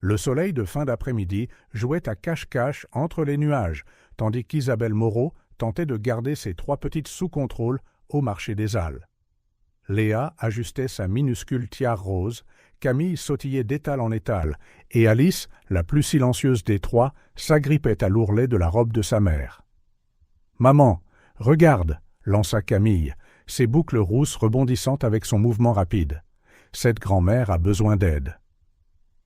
Le soleil de fin d'après-midi jouait à cache-cache entre les nuages, tandis qu'Isabelle Moreau tentait de garder ses 3 petites sous contrôle au marché des Halles. Léa ajustait sa minuscule tiare rose, Camille sautillait d'étal en étal, et Alice, la plus silencieuse des 3, s'agrippait à l'ourlet de la robe de sa mère. « Maman, regarde !» lança Camille, ses boucles rousses rebondissant avec son mouvement rapide. « Cette grand-mère a besoin d'aide. »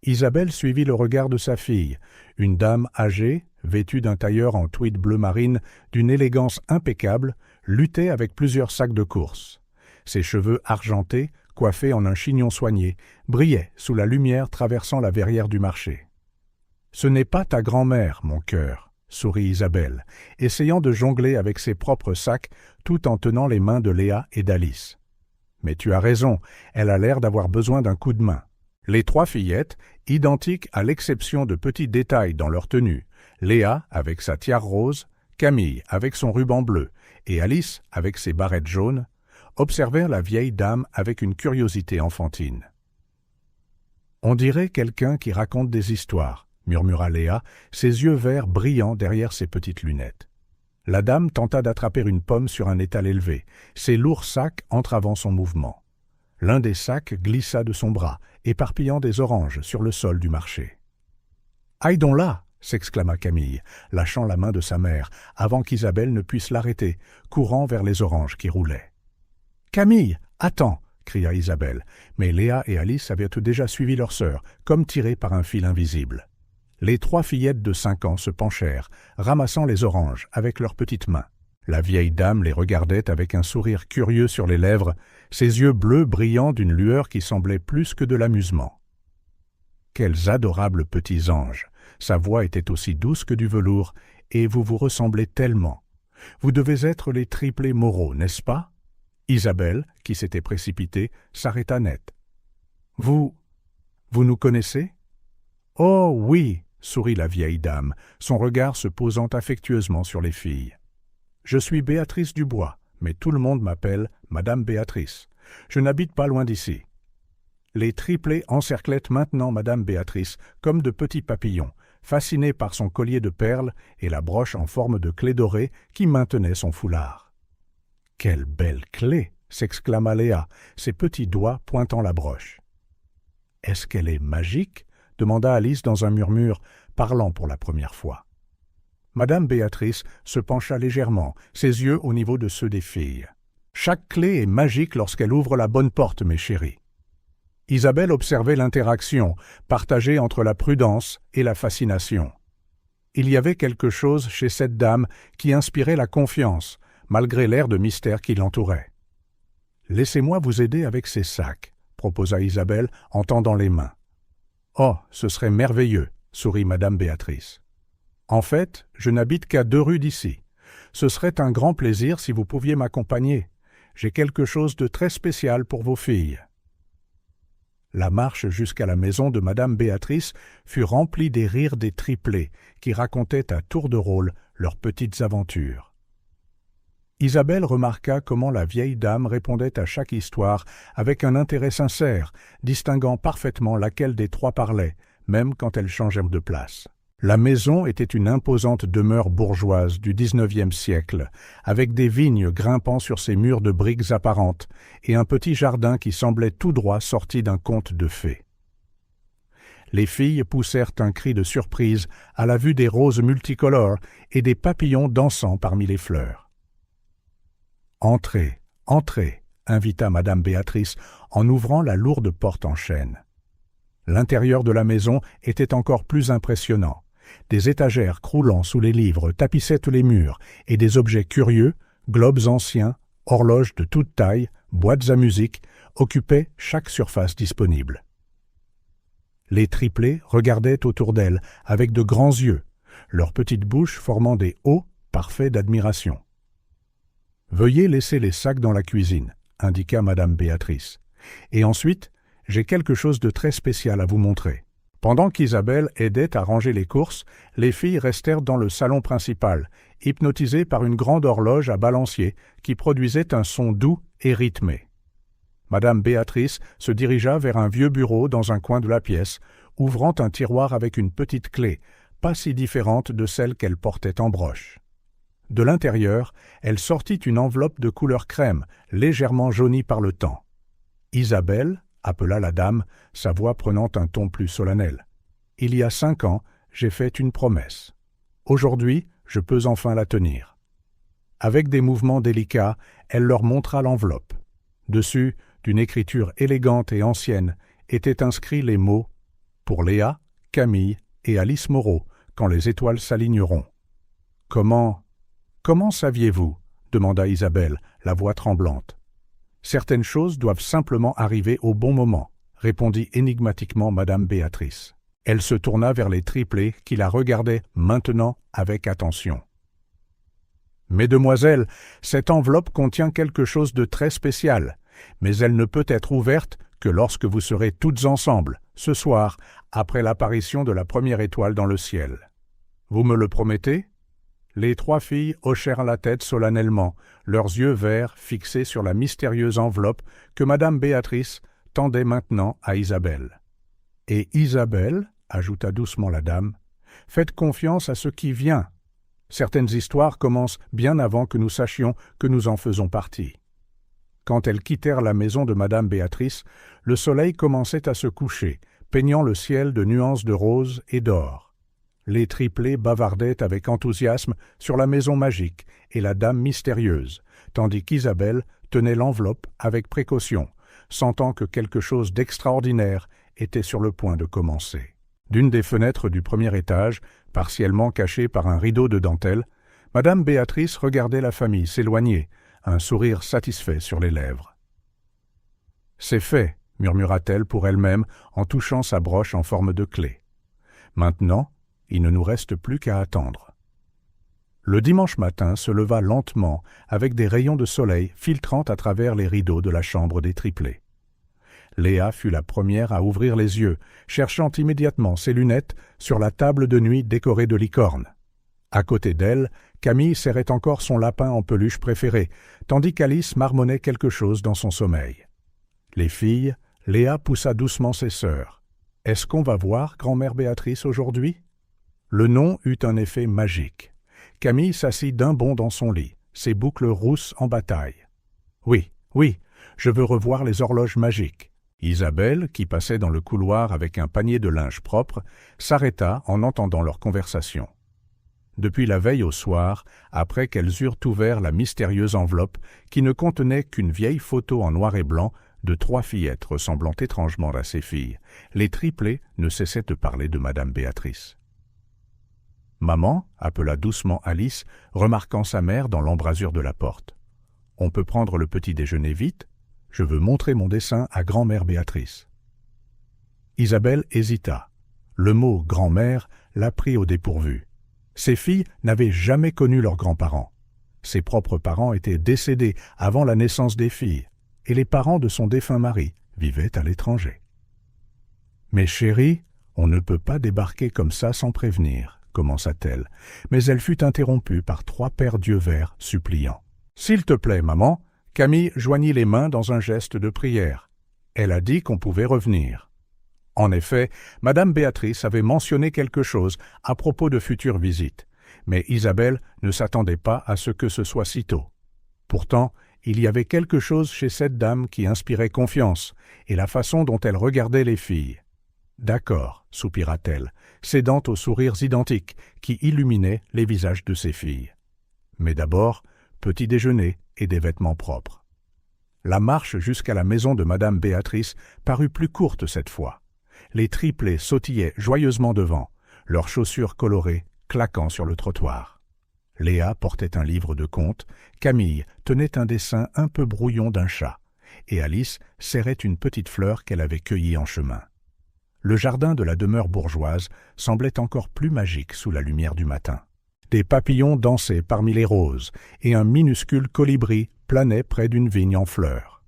Isabelle suivit le regard de sa fille, une dame âgée, vêtue d'un tailleur en tweed bleu marine d'une élégance impeccable, luttait avec plusieurs sacs de course. Ses cheveux argentés, coiffés en un chignon soigné, brillaient sous la lumière traversant la verrière du marché. « Ce n'est pas ta grand-mère, mon cœur, » sourit Isabelle, essayant de jongler avec ses propres sacs tout en tenant les mains de Léa et d'Alice. « Mais tu as raison, elle a l'air d'avoir besoin d'un coup de main. » Les 3 fillettes, identiques à l'exception de petits détails dans leur tenue, Léa avec sa tiare rose, Camille avec son ruban bleu et Alice avec ses barrettes jaunes, observèrent la vieille dame avec une curiosité enfantine. « On dirait quelqu'un qui raconte des histoires, » murmura Léa, ses yeux verts brillant derrière ses petites lunettes. La dame tenta d'attraper une pomme sur un étal élevé, ses lourds sacs entravant son mouvement. L'un des sacs glissa de son bras, éparpillant des oranges sur le sol du marché. « Aïe donc là !» s'exclama Camille, lâchant la main de sa mère, avant qu'Isabelle ne puisse l'arrêter, courant vers les oranges qui roulaient. « Camille, attends !» cria Isabelle, mais Léa et Alice avaient déjà suivi leur sœur, comme tirées par un fil invisible. Les 3 fillettes de 5 ans se penchèrent, ramassant les oranges avec leurs petites mains. La vieille dame les regardait avec un sourire curieux sur les lèvres, ses yeux bleus brillant d'une lueur qui semblait plus que de l'amusement. Quels adorables petits anges! Sa voix était aussi douce que du velours, et vous vous ressemblez tellement. Vous devez être les triplés Moreau, n'est-ce pas? Isabelle, qui s'était précipitée, s'arrêta net. « Vous nous connaissez ?»« Oh oui !» sourit la vieille dame, son regard se posant affectueusement sur les filles. « Je suis Béatrice Dubois, mais tout le monde m'appelle Madame Béatrice. Je n'habite pas loin d'ici. » Les triplés encerclaient maintenant Madame Béatrice comme de petits papillons, fascinés par son collier de perles et la broche en forme de clé dorée qui maintenait son foulard. « Quelle belle clé !» s'exclama Léa, ses petits doigts pointant la broche. « Est-ce qu'elle est magique ?» demanda Alice dans un murmure, parlant pour la première fois. Madame Béatrice se pencha légèrement, ses yeux au niveau de ceux des filles. « Chaque clé est magique lorsqu'elle ouvre la bonne porte, mes chéris. » Isabelle observait l'interaction, partagée entre la prudence et la fascination. Il y avait quelque chose chez cette dame qui inspirait la confiance, malgré l'air de mystère qui l'entourait. « Laissez-moi vous aider avec ces sacs, » proposa Isabelle en tendant les mains. « Oh, ce serait merveilleux, » sourit Madame Béatrice. « En fait, je n'habite qu'à 2 rues d'ici. Ce serait un grand plaisir si vous pouviez m'accompagner. J'ai quelque chose de très spécial pour vos filles. » La marche jusqu'à la maison de Madame Béatrice fut remplie des rires des triplés qui racontaient à tour de rôle leurs petites aventures. Isabelle remarqua comment la vieille dame répondait à chaque histoire avec un intérêt sincère, distinguant parfaitement laquelle des 3 parlait, même quand elles changèrent de place. La maison était une imposante demeure bourgeoise du XIXe siècle, avec des vignes grimpant sur ses murs de briques apparentes et un petit jardin qui semblait tout droit sorti d'un conte de fées. Les filles poussèrent un cri de surprise à la vue des roses multicolores et des papillons dansant parmi les fleurs. « Entrez, entrez !» invita Madame Béatrice en ouvrant la lourde porte en chêne. L'intérieur de la maison était encore plus impressionnant. Des étagères croulant sous les livres tapissaient les murs et des objets curieux, globes anciens, horloges de toute taille, boîtes à musique, occupaient chaque surface disponible. Les triplés regardaient autour d'elles avec de grands yeux, leurs petites bouches formant des O parfaits d'admiration. « Veuillez laisser les sacs dans la cuisine, » indiqua Madame Béatrice. « Et ensuite, j'ai quelque chose de très spécial à vous montrer. » Pendant qu'Isabelle aidait à ranger les courses, les filles restèrent dans le salon principal, hypnotisées par une grande horloge à balancier qui produisait un son doux et rythmé. Madame Béatrice se dirigea vers un vieux bureau dans un coin de la pièce, ouvrant un tiroir avec une petite clé, pas si différente de celle qu'elle portait en broche. De l'intérieur, elle sortit une enveloppe de couleur crème, légèrement jaunie par le temps. « Isabelle » appela la dame, sa voix prenant un ton plus solennel. « Il y a 5 ans, j'ai fait une promesse. Aujourd'hui, je peux enfin la tenir. » Avec des mouvements délicats, elle leur montra l'enveloppe. Dessus, d'une écriture élégante et ancienne, étaient inscrits les mots « Pour Léa, Camille et Alice Moreau, quand les étoiles s'aligneront. » « Comment saviez-vous » demanda Isabelle, la voix tremblante. « Certaines choses doivent simplement arriver au bon moment, répondit énigmatiquement madame Béatrice. Elle se tourna vers les triplés qui la regardaient maintenant avec attention. « Mesdemoiselles, cette enveloppe contient quelque chose de très spécial, mais elle ne peut être ouverte que lorsque vous serez toutes ensemble, ce soir, après l'apparition de la première étoile dans le ciel. Vous me le promettez ?» Les 3 filles hochèrent la tête solennellement, leurs yeux verts fixés sur la mystérieuse enveloppe que madame Béatrice tendait maintenant à Isabelle. « Et Isabelle, ajouta doucement la dame, faites confiance à ce qui vient. Certaines histoires commencent bien avant que nous sachions que nous en faisons partie. » Quand elles quittèrent la maison de madame Béatrice, le soleil commençait à se coucher, peignant le ciel de nuances de rose et d'or. Les triplés bavardaient avec enthousiasme sur la maison magique et la dame mystérieuse, tandis qu'Isabelle tenait l'enveloppe avec précaution, sentant que quelque chose d'extraordinaire était sur le point de commencer. D'une des fenêtres du premier étage, partiellement cachée par un rideau de dentelle, madame Béatrice regardait la famille s'éloigner, un sourire satisfait sur les lèvres. « C'est fait, » murmura-t-elle pour elle-même en touchant sa broche en forme de clé. « Maintenant, il ne nous reste plus qu'à attendre. » Le dimanche matin se leva lentement, avec des rayons de soleil filtrant à travers les rideaux de la chambre des triplés. Léa fut la première à ouvrir les yeux, cherchant immédiatement ses lunettes sur la table de nuit décorée de licornes. À côté d'elle, Camille serrait encore son lapin en peluche préféré, tandis qu'Alice marmonnait quelque chose dans son sommeil. Les filles, Léa poussa doucement ses sœurs. « Est-ce qu'on va voir grand-mère Béatrice aujourd'hui ?» Le nom eut un effet magique. Camille s'assit d'un bond dans son lit, ses boucles rousses en bataille. « Oui, oui, je veux revoir les horloges magiques. » Isabelle, qui passait dans le couloir avec un panier de linge propre, s'arrêta en entendant leur conversation. Depuis la veille au soir, après qu'elles eurent ouvert la mystérieuse enveloppe qui ne contenait qu'une vieille photo en noir et blanc de 3 fillettes ressemblant étrangement à ses filles, les triplés ne cessaient de parler de madame Béatrice. « Maman » appela doucement Alice, remarquant sa mère dans l'embrasure de la porte. « On peut prendre le petit déjeuner vite ? Je veux montrer mon dessin à grand-mère Béatrice. » Isabelle hésita. Le mot « grand-mère » la prit au dépourvu. Ses filles n'avaient jamais connu leurs grands-parents. Ses propres parents étaient décédés avant la naissance des filles, et les parents de son défunt mari vivaient à l'étranger. « Mais chérie, on ne peut pas débarquer comme ça sans prévenir, » commença-t-elle, mais elle fut interrompue par 3 paires d'yeux verts suppliants. « S'il te plaît, maman !» Camille joignit les mains dans un geste de prière. Elle a dit qu'on pouvait revenir. En effet, madame Béatrice avait mentionné quelque chose à propos de futures visites, mais Isabelle ne s'attendait pas à ce que ce soit si tôt. Pourtant, il y avait quelque chose chez cette dame qui inspirait confiance, et la façon dont elle regardait les filles. « D'accord, » soupira-t-elle, cédant aux sourires identiques qui illuminaient les visages de ses filles. Mais d'abord, petit déjeuner et des vêtements propres. La marche jusqu'à la maison de madame Béatrice parut plus courte cette fois. Les triplés sautillaient joyeusement devant, leurs chaussures colorées claquant sur le trottoir. Léa portait un livre de contes, Camille tenait un dessin un peu brouillon d'un chat, et Alice serrait une petite fleur qu'elle avait cueillie en chemin. Le jardin de la demeure bourgeoise semblait encore plus magique sous la lumière du matin. Des papillons dansaient parmi les roses, et un minuscule colibri planait près d'une vigne en fleurs.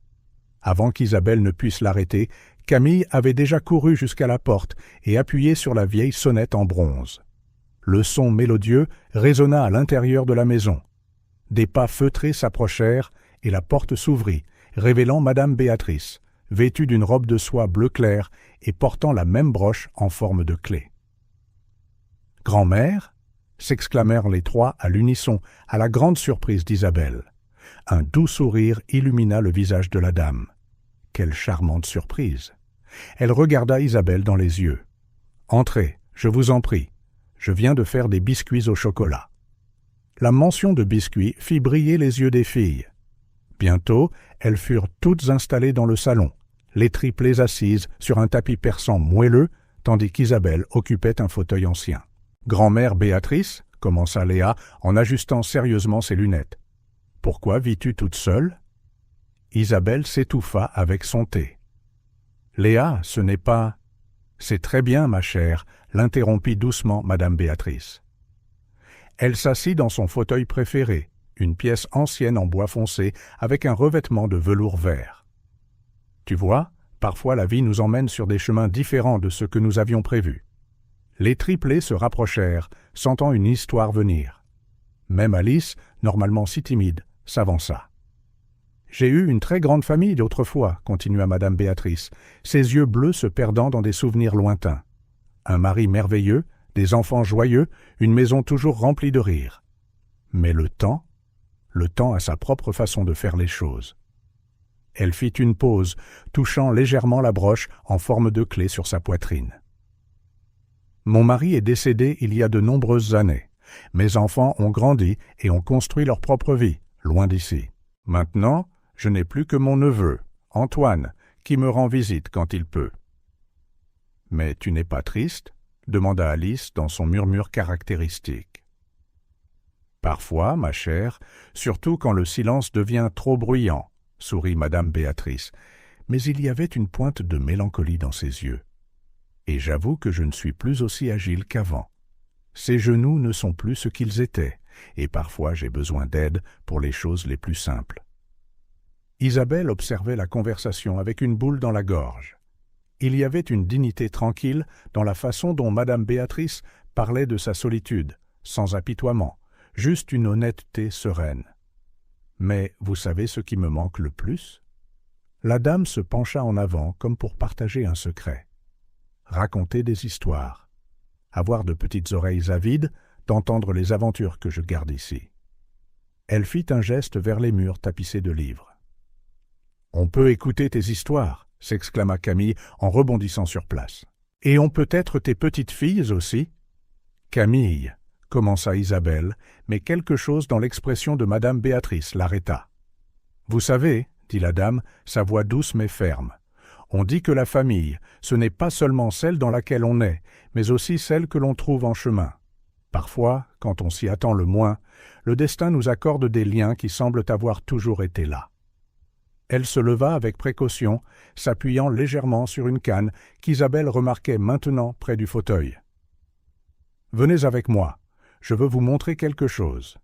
Avant qu'Isabelle ne puisse l'arrêter, Camille avait déjà couru jusqu'à la porte et appuyé sur la vieille sonnette en bronze. Le son mélodieux résonna à l'intérieur de la maison. Des pas feutrés s'approchèrent et la porte s'ouvrit, révélant madame Béatrice, vêtue d'une robe de soie bleu clair et portant la même broche en forme de clé. « Grand-mère » s'exclamèrent les trois à l'unisson, à la grande surprise d'Isabelle. Un doux sourire illumina le visage de la dame. Quelle charmante surprise! Elle regarda Isabelle dans les yeux. « Entrez, je vous en prie. Je viens de faire des biscuits au chocolat. » La mention de biscuits fit briller les yeux des filles. Bientôt, elles furent toutes installées dans le salon, les triplées assises sur un tapis persan moelleux, tandis qu'Isabelle occupait un fauteuil ancien. « Grand-mère Béatrice, » commença Léa en ajustant sérieusement ses lunettes. « Pourquoi vis-tu toute seule » Isabelle s'étouffa avec son thé. « Léa, ce n'est pas... »« C'est très bien, ma chère, » l'interrompit doucement madame Béatrice. Elle s'assit dans son fauteuil préféré, une pièce ancienne en bois foncé avec un revêtement de velours vert. « Tu vois, parfois la vie nous emmène sur des chemins différents de ceux que nous avions prévus. » Les triplés se rapprochèrent, sentant une histoire venir. Même Alice, normalement si timide, s'avança. « J'ai eu une très grande famille d'autrefois, » continua madame Béatrice, ses yeux bleus se perdant dans des souvenirs lointains. Un mari merveilleux, des enfants joyeux, une maison toujours remplie de rires. Mais le temps a sa propre façon de faire les choses. Elle fit une pause, touchant légèrement la broche en forme de clé sur sa poitrine. Mon mari est décédé il y a de nombreuses années. Mes enfants ont grandi et ont construit leur propre vie, loin d'ici. Maintenant, je n'ai plus que mon neveu, Antoine, qui me rend visite quand il peut. « Mais tu n'es pas triste ?» demanda Alice dans son murmure caractéristique. « Parfois, ma chère, surtout quand le silence devient trop bruyant, » sourit madame Béatrice, mais il y avait une pointe de mélancolie dans ses yeux. « Et j'avoue que je ne suis plus aussi agile qu'avant. Ses genoux ne sont plus ce qu'ils étaient, et parfois j'ai besoin d'aide pour les choses les plus simples. » Isabelle observait la conversation avec une boule dans la gorge. Il y avait une dignité tranquille dans la façon dont madame Béatrice parlait de sa solitude, sans apitoiement, juste une honnêteté sereine. « Mais vous savez ce qui me manque le plus ?» La dame se pencha en avant comme pour partager un secret. Raconter des histoires. Avoir de petites oreilles avides d'entendre les aventures que je garde ici. Elle fit un geste vers les murs tapissés de livres. « On peut écouter tes histoires !» s'exclama Camille en rebondissant sur place. « Et on peut être tes petites filles aussi ?» « Camille !» commença Isabelle, mais quelque chose dans l'expression de madame Béatrice l'arrêta. « Vous savez, » dit la dame, sa voix douce mais ferme, « on dit que la famille, ce n'est pas seulement celle dans laquelle on est, mais aussi celle que l'on trouve en chemin. Parfois, quand on s'y attend le moins, le destin nous accorde des liens qui semblent avoir toujours été là. » Elle se leva avec précaution, s'appuyant légèrement sur une canne qu'Isabelle remarquait maintenant près du fauteuil. « Venez avec moi, je veux vous montrer quelque chose. »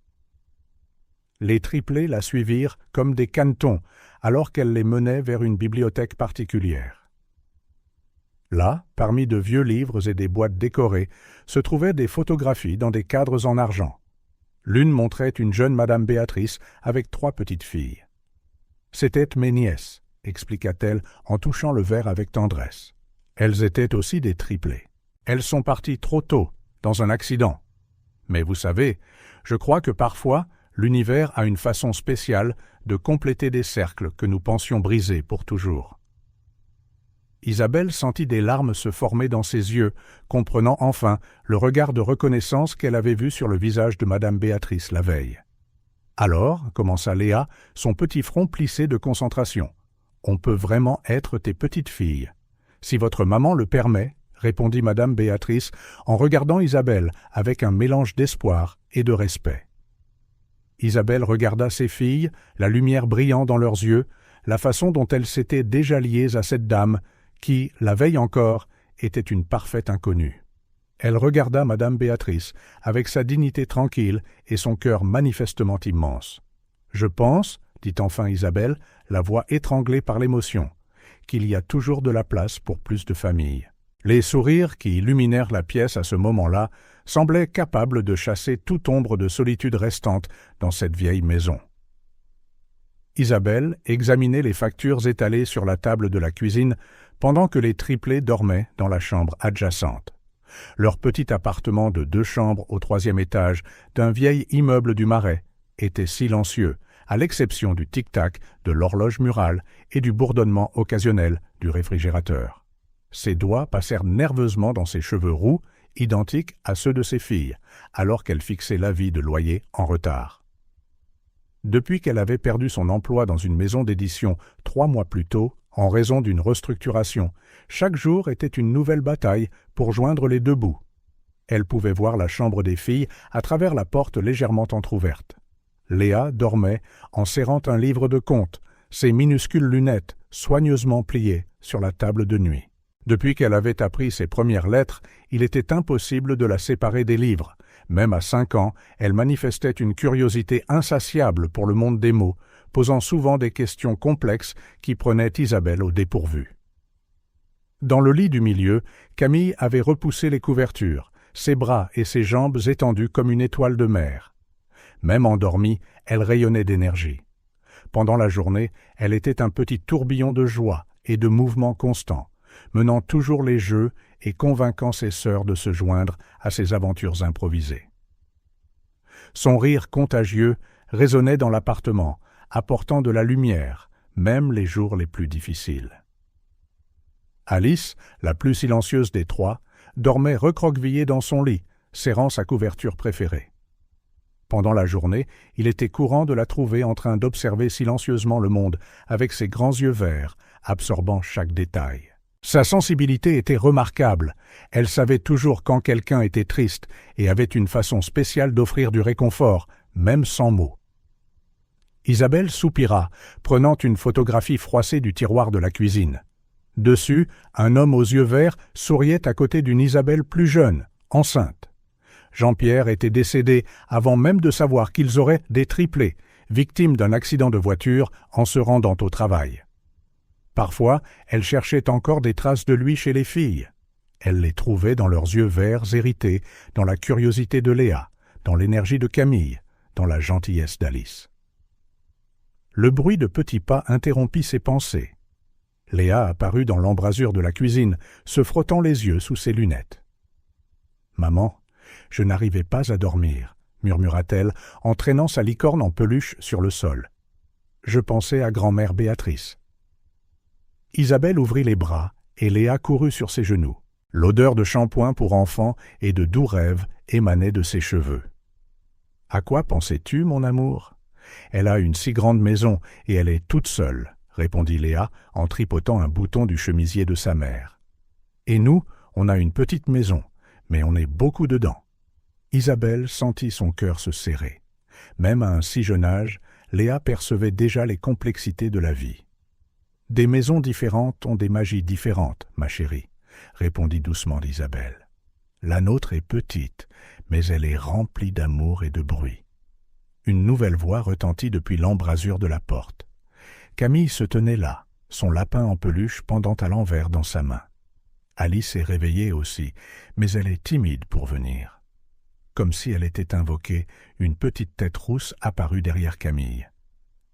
Les triplés la suivirent comme des canetons, alors qu'elle les menait vers une bibliothèque particulière. Là, parmi de vieux livres et des boîtes décorées, se trouvaient des photographies dans des cadres en argent. L'une montrait une jeune madame Béatrice avec 3 petites filles. « C'étaient mes nièces, » expliqua-t-elle en touchant le verre avec tendresse. Elles étaient aussi des triplés. Elles sont parties trop tôt, dans un accident. Mais vous savez, je crois que parfois, l'univers a une façon spéciale de compléter des cercles que nous pensions brisés pour toujours. Isabelle sentit des larmes se former dans ses yeux, comprenant enfin le regard de reconnaissance qu'elle avait vu sur le visage de madame Béatrice la veille. « Alors, » commença Léa, son petit front plissé de concentration, « on peut vraiment être tes petites filles. Si votre maman le permet, » répondit madame Béatrice en regardant Isabelle avec un mélange d'espoir et de respect. Isabelle regarda ses filles, la lumière brillant dans leurs yeux, la façon dont elles s'étaient déjà liées à cette dame qui, la veille encore, était une parfaite inconnue. Elle regarda madame Béatrice avec sa dignité tranquille et son cœur manifestement immense. « Je pense, » dit enfin Isabelle, la voix étranglée par l'émotion, « qu'il y a toujours de la place pour plus de familles. » Les sourires qui illuminèrent la pièce à ce moment-là semblaient capables de chasser toute ombre de solitude restante dans cette vieille maison. Isabelle examinait les factures étalées sur la table de la cuisine pendant que les triplés dormaient dans la chambre adjacente. Leur petit appartement de 2 chambres au 3e étage d'un vieil immeuble du Marais était silencieux, à l'exception du tic-tac de l'horloge murale et du bourdonnement occasionnel du réfrigérateur. Ses doigts passèrent nerveusement dans ses cheveux roux, identiques à ceux de ses filles, alors qu'elle fixait l'avis de loyer en retard. Depuis qu'elle avait perdu son emploi dans une maison d'édition 3 mois plus tôt, en raison d'une restructuration, chaque jour était une nouvelle bataille pour joindre les 2 bouts. Elle pouvait voir la chambre des filles à travers la porte légèrement entr'ouverte. Léa dormait en serrant un livre de contes, ses minuscules lunettes soigneusement pliées sur la table de nuit. Depuis qu'elle avait appris ses premières lettres, il était impossible de la séparer des livres. Même à 5 ans, elle manifestait une curiosité insatiable pour le monde des mots, posant souvent des questions complexes qui prenaient Isabelle au dépourvu. Dans le lit du milieu, Camille avait repoussé les couvertures, ses bras et ses jambes étendus comme une étoile de mer. Même endormie, elle rayonnait d'énergie. Pendant la journée, elle était un petit tourbillon de joie et de mouvements constants, menant toujours les jeux et convainquant ses sœurs de se joindre à ses aventures improvisées. Son rire contagieux résonnait dans l'appartement, apportant de la lumière, même les jours les plus difficiles. Alice, la plus silencieuse des 3, dormait recroquevillée dans son lit, serrant sa couverture préférée. Pendant la journée, il était courant de la trouver en train d'observer silencieusement le monde avec ses grands yeux verts, absorbant chaque détail. Sa sensibilité était remarquable. Elle savait toujours quand quelqu'un était triste et avait une façon spéciale d'offrir du réconfort, même sans mots. Isabelle soupira, prenant une photographie froissée du tiroir de la cuisine. Dessus, un homme aux yeux verts souriait à côté d'une Isabelle plus jeune, enceinte. Jean-Pierre était décédé avant même de savoir qu'ils auraient des triplés, victimes d'un accident de voiture en se rendant au travail. Parfois, elle cherchait encore des traces de lui chez les filles. Elle les trouvait dans leurs yeux verts hérités, dans la curiosité de Léa, dans l'énergie de Camille, dans la gentillesse d'Alice. Le bruit de petits pas interrompit ses pensées. Léa apparut dans l'embrasure de la cuisine, se frottant les yeux sous ses lunettes. « Maman, je n'arrivais pas à dormir, » murmura-t-elle en traînant sa licorne en peluche sur le sol. Je pensais à grand-mère Béatrice. Isabelle ouvrit les bras et Léa courut sur ses genoux. L'odeur de shampoing pour enfants et de doux rêves émanait de ses cheveux. « À quoi pensais-tu, mon amour ? Elle a une si grande maison et elle est toute seule, » répondit Léa en tripotant un bouton du chemisier de sa mère. « Et nous, on a une petite maison, mais on est beaucoup dedans. » Isabelle sentit son cœur se serrer. Même à un si jeune âge, Léa percevait déjà les complexités de la vie. « Des maisons différentes ont des magies différentes, ma chérie, » répondit doucement Isabelle. « La nôtre est petite, mais elle est remplie d'amour et de bruit. » Une nouvelle voix retentit depuis l'embrasure de la porte. Camille se tenait là, son lapin en peluche pendant à l'envers dans sa main. Alice est réveillée aussi, mais elle est timide pour venir. Comme si elle était invoquée, une petite tête rousse apparut derrière Camille.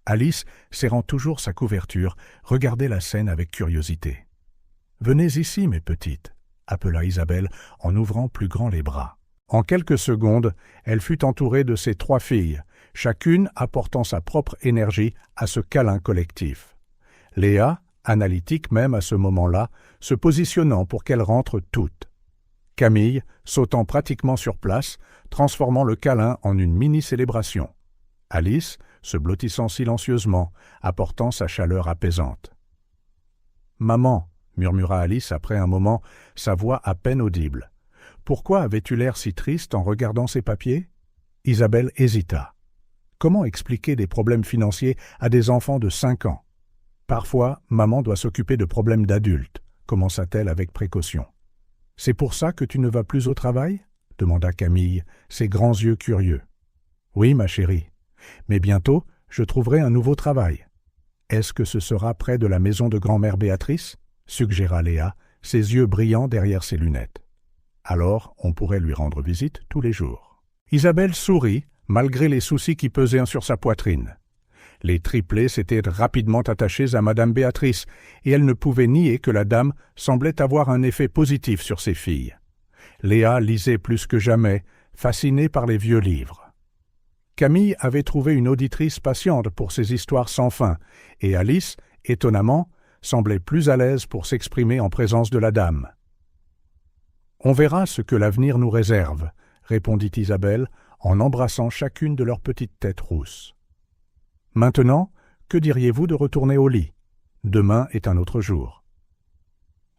Alice, serrant toujours sa couverture, regardait la scène avec curiosité. « Venez ici, mes petites » appela Isabelle en ouvrant plus grand les bras. En quelques secondes, elle fut entourée de ses 3 filles, chacune apportant sa propre énergie à ce câlin collectif. Léa, analytique même à ce moment-là, se positionnant pour qu'elles rentrent toutes. Camille, sautant pratiquement sur place, transformant le câlin en une mini-célébration. Alice, se blottissant silencieusement, apportant sa chaleur apaisante. « Maman » murmura Alice après un moment, sa voix à peine audible. « Pourquoi avais-tu l'air si triste en regardant ces papiers ?» Isabelle hésita. Comment expliquer des problèmes financiers à des enfants de 5 ans ? Parfois, maman doit s'occuper de problèmes d'adultes, commença-t-elle avec précaution. « C'est pour ça que tu ne vas plus au travail ?» demanda Camille, ses grands yeux curieux. « Oui, ma chérie. Mais bientôt, je trouverai un nouveau travail. »« Est-ce que ce sera près de la maison de grand-mère Béatrice ?» suggéra Léa, ses yeux brillants derrière ses lunettes. Alors, on pourrait lui rendre visite tous les jours. Isabelle sourit, malgré les soucis qui pesaient sur sa poitrine. Les triplés s'étaient rapidement attachés à madame Béatrice, et elle ne pouvait nier que la dame semblait avoir un effet positif sur ses filles. Léa lisait plus que jamais, fascinée par les vieux livres. Camille avait trouvé une auditrice patiente pour ses histoires sans fin, et Alice, étonnamment, semblait plus à l'aise pour s'exprimer en présence de la dame. « On verra ce que l'avenir nous réserve », répondit Isabelle en embrassant chacune de leurs petites têtes rousses. « Maintenant, que diriez-vous de retourner au lit? Demain est un autre jour. »«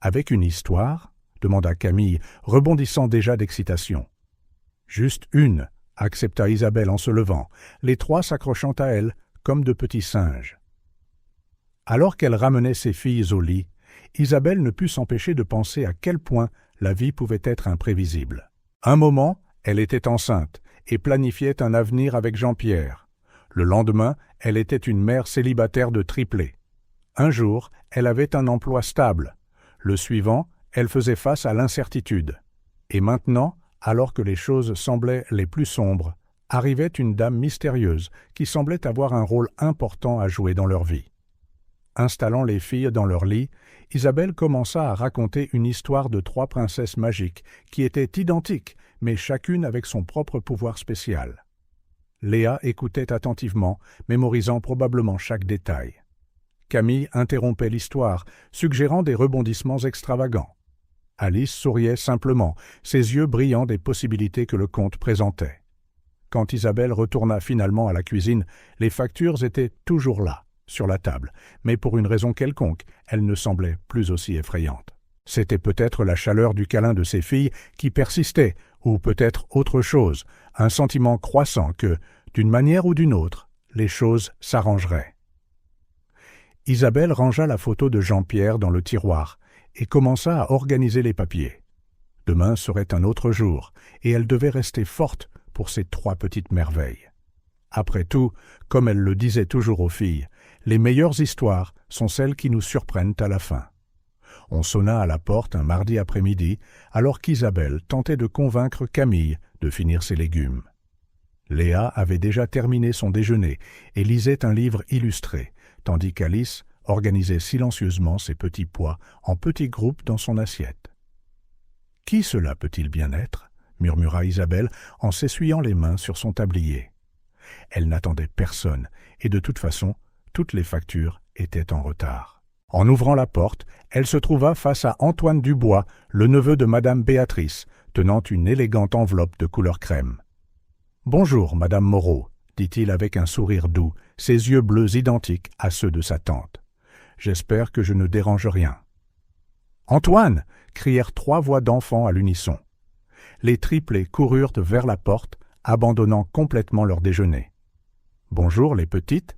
Avec une histoire ?» demanda Camille, rebondissant déjà d'excitation. « Juste une » accepta Isabelle en se levant, les trois s'accrochant à elle comme de petits singes. Alors qu'elle ramenait ses filles au lit, Isabelle ne put s'empêcher de penser à quel point la vie pouvait être imprévisible. Un moment, elle était enceinte et planifiait un avenir avec Jean-Pierre. Le lendemain, elle était une mère célibataire de triplés. Un jour, elle avait un emploi stable. Le suivant, elle faisait face à l'incertitude. Et maintenant, alors que les choses semblaient les plus sombres, arrivait une dame mystérieuse qui semblait avoir un rôle important à jouer dans leur vie. Installant les filles dans leur lit, Isabelle commença à raconter une histoire de 3 princesses magiques qui étaient identiques, mais chacune avec son propre pouvoir spécial. Léa écoutait attentivement, mémorisant probablement chaque détail. Camille interrompait l'histoire, suggérant des rebondissements extravagants. Alice souriait simplement, ses yeux brillant des possibilités que le conte présentait. Quand Isabelle retourna finalement à la cuisine, les factures étaient toujours là, sur la table, mais pour une raison quelconque, elles ne semblaient plus aussi effrayantes. C'était peut-être la chaleur du câlin de ses filles qui persistait, ou peut-être autre chose, un sentiment croissant que, d'une manière ou d'une autre, les choses s'arrangeraient. Isabelle rangea la photo de Jean-Pierre dans le tiroir et commença à organiser les papiers. Demain serait un autre jour, et elle devait rester forte pour ces 3 petites merveilles. Après tout, comme elle le disait toujours aux filles, les meilleures histoires sont celles qui nous surprennent à la fin. On sonna à la porte un mardi après-midi, alors qu'Isabelle tentait de convaincre Camille de finir ses légumes. Léa avait déjà terminé son déjeuner et lisait un livre illustré, tandis qu'Alice organisait silencieusement ses petits pois en petits groupes dans son assiette. « Qui cela peut-il bien être ?» murmura Isabelle en s'essuyant les mains sur son tablier. Elle n'attendait personne, et de toute façon, toutes les factures étaient en retard. En ouvrant la porte, elle se trouva face à Antoine Dubois, le neveu de madame Béatrice, tenant une élégante enveloppe de couleur crème. « Bonjour, madame Moreau, » dit-il avec un sourire doux, ses yeux bleus identiques à ceux de sa tante. « J'espère que je ne dérange rien. »« Antoine !» crièrent 3 voix d'enfants à l'unisson. Les triplés coururent vers la porte, abandonnant complètement leur déjeuner. « Bonjour, les petites !»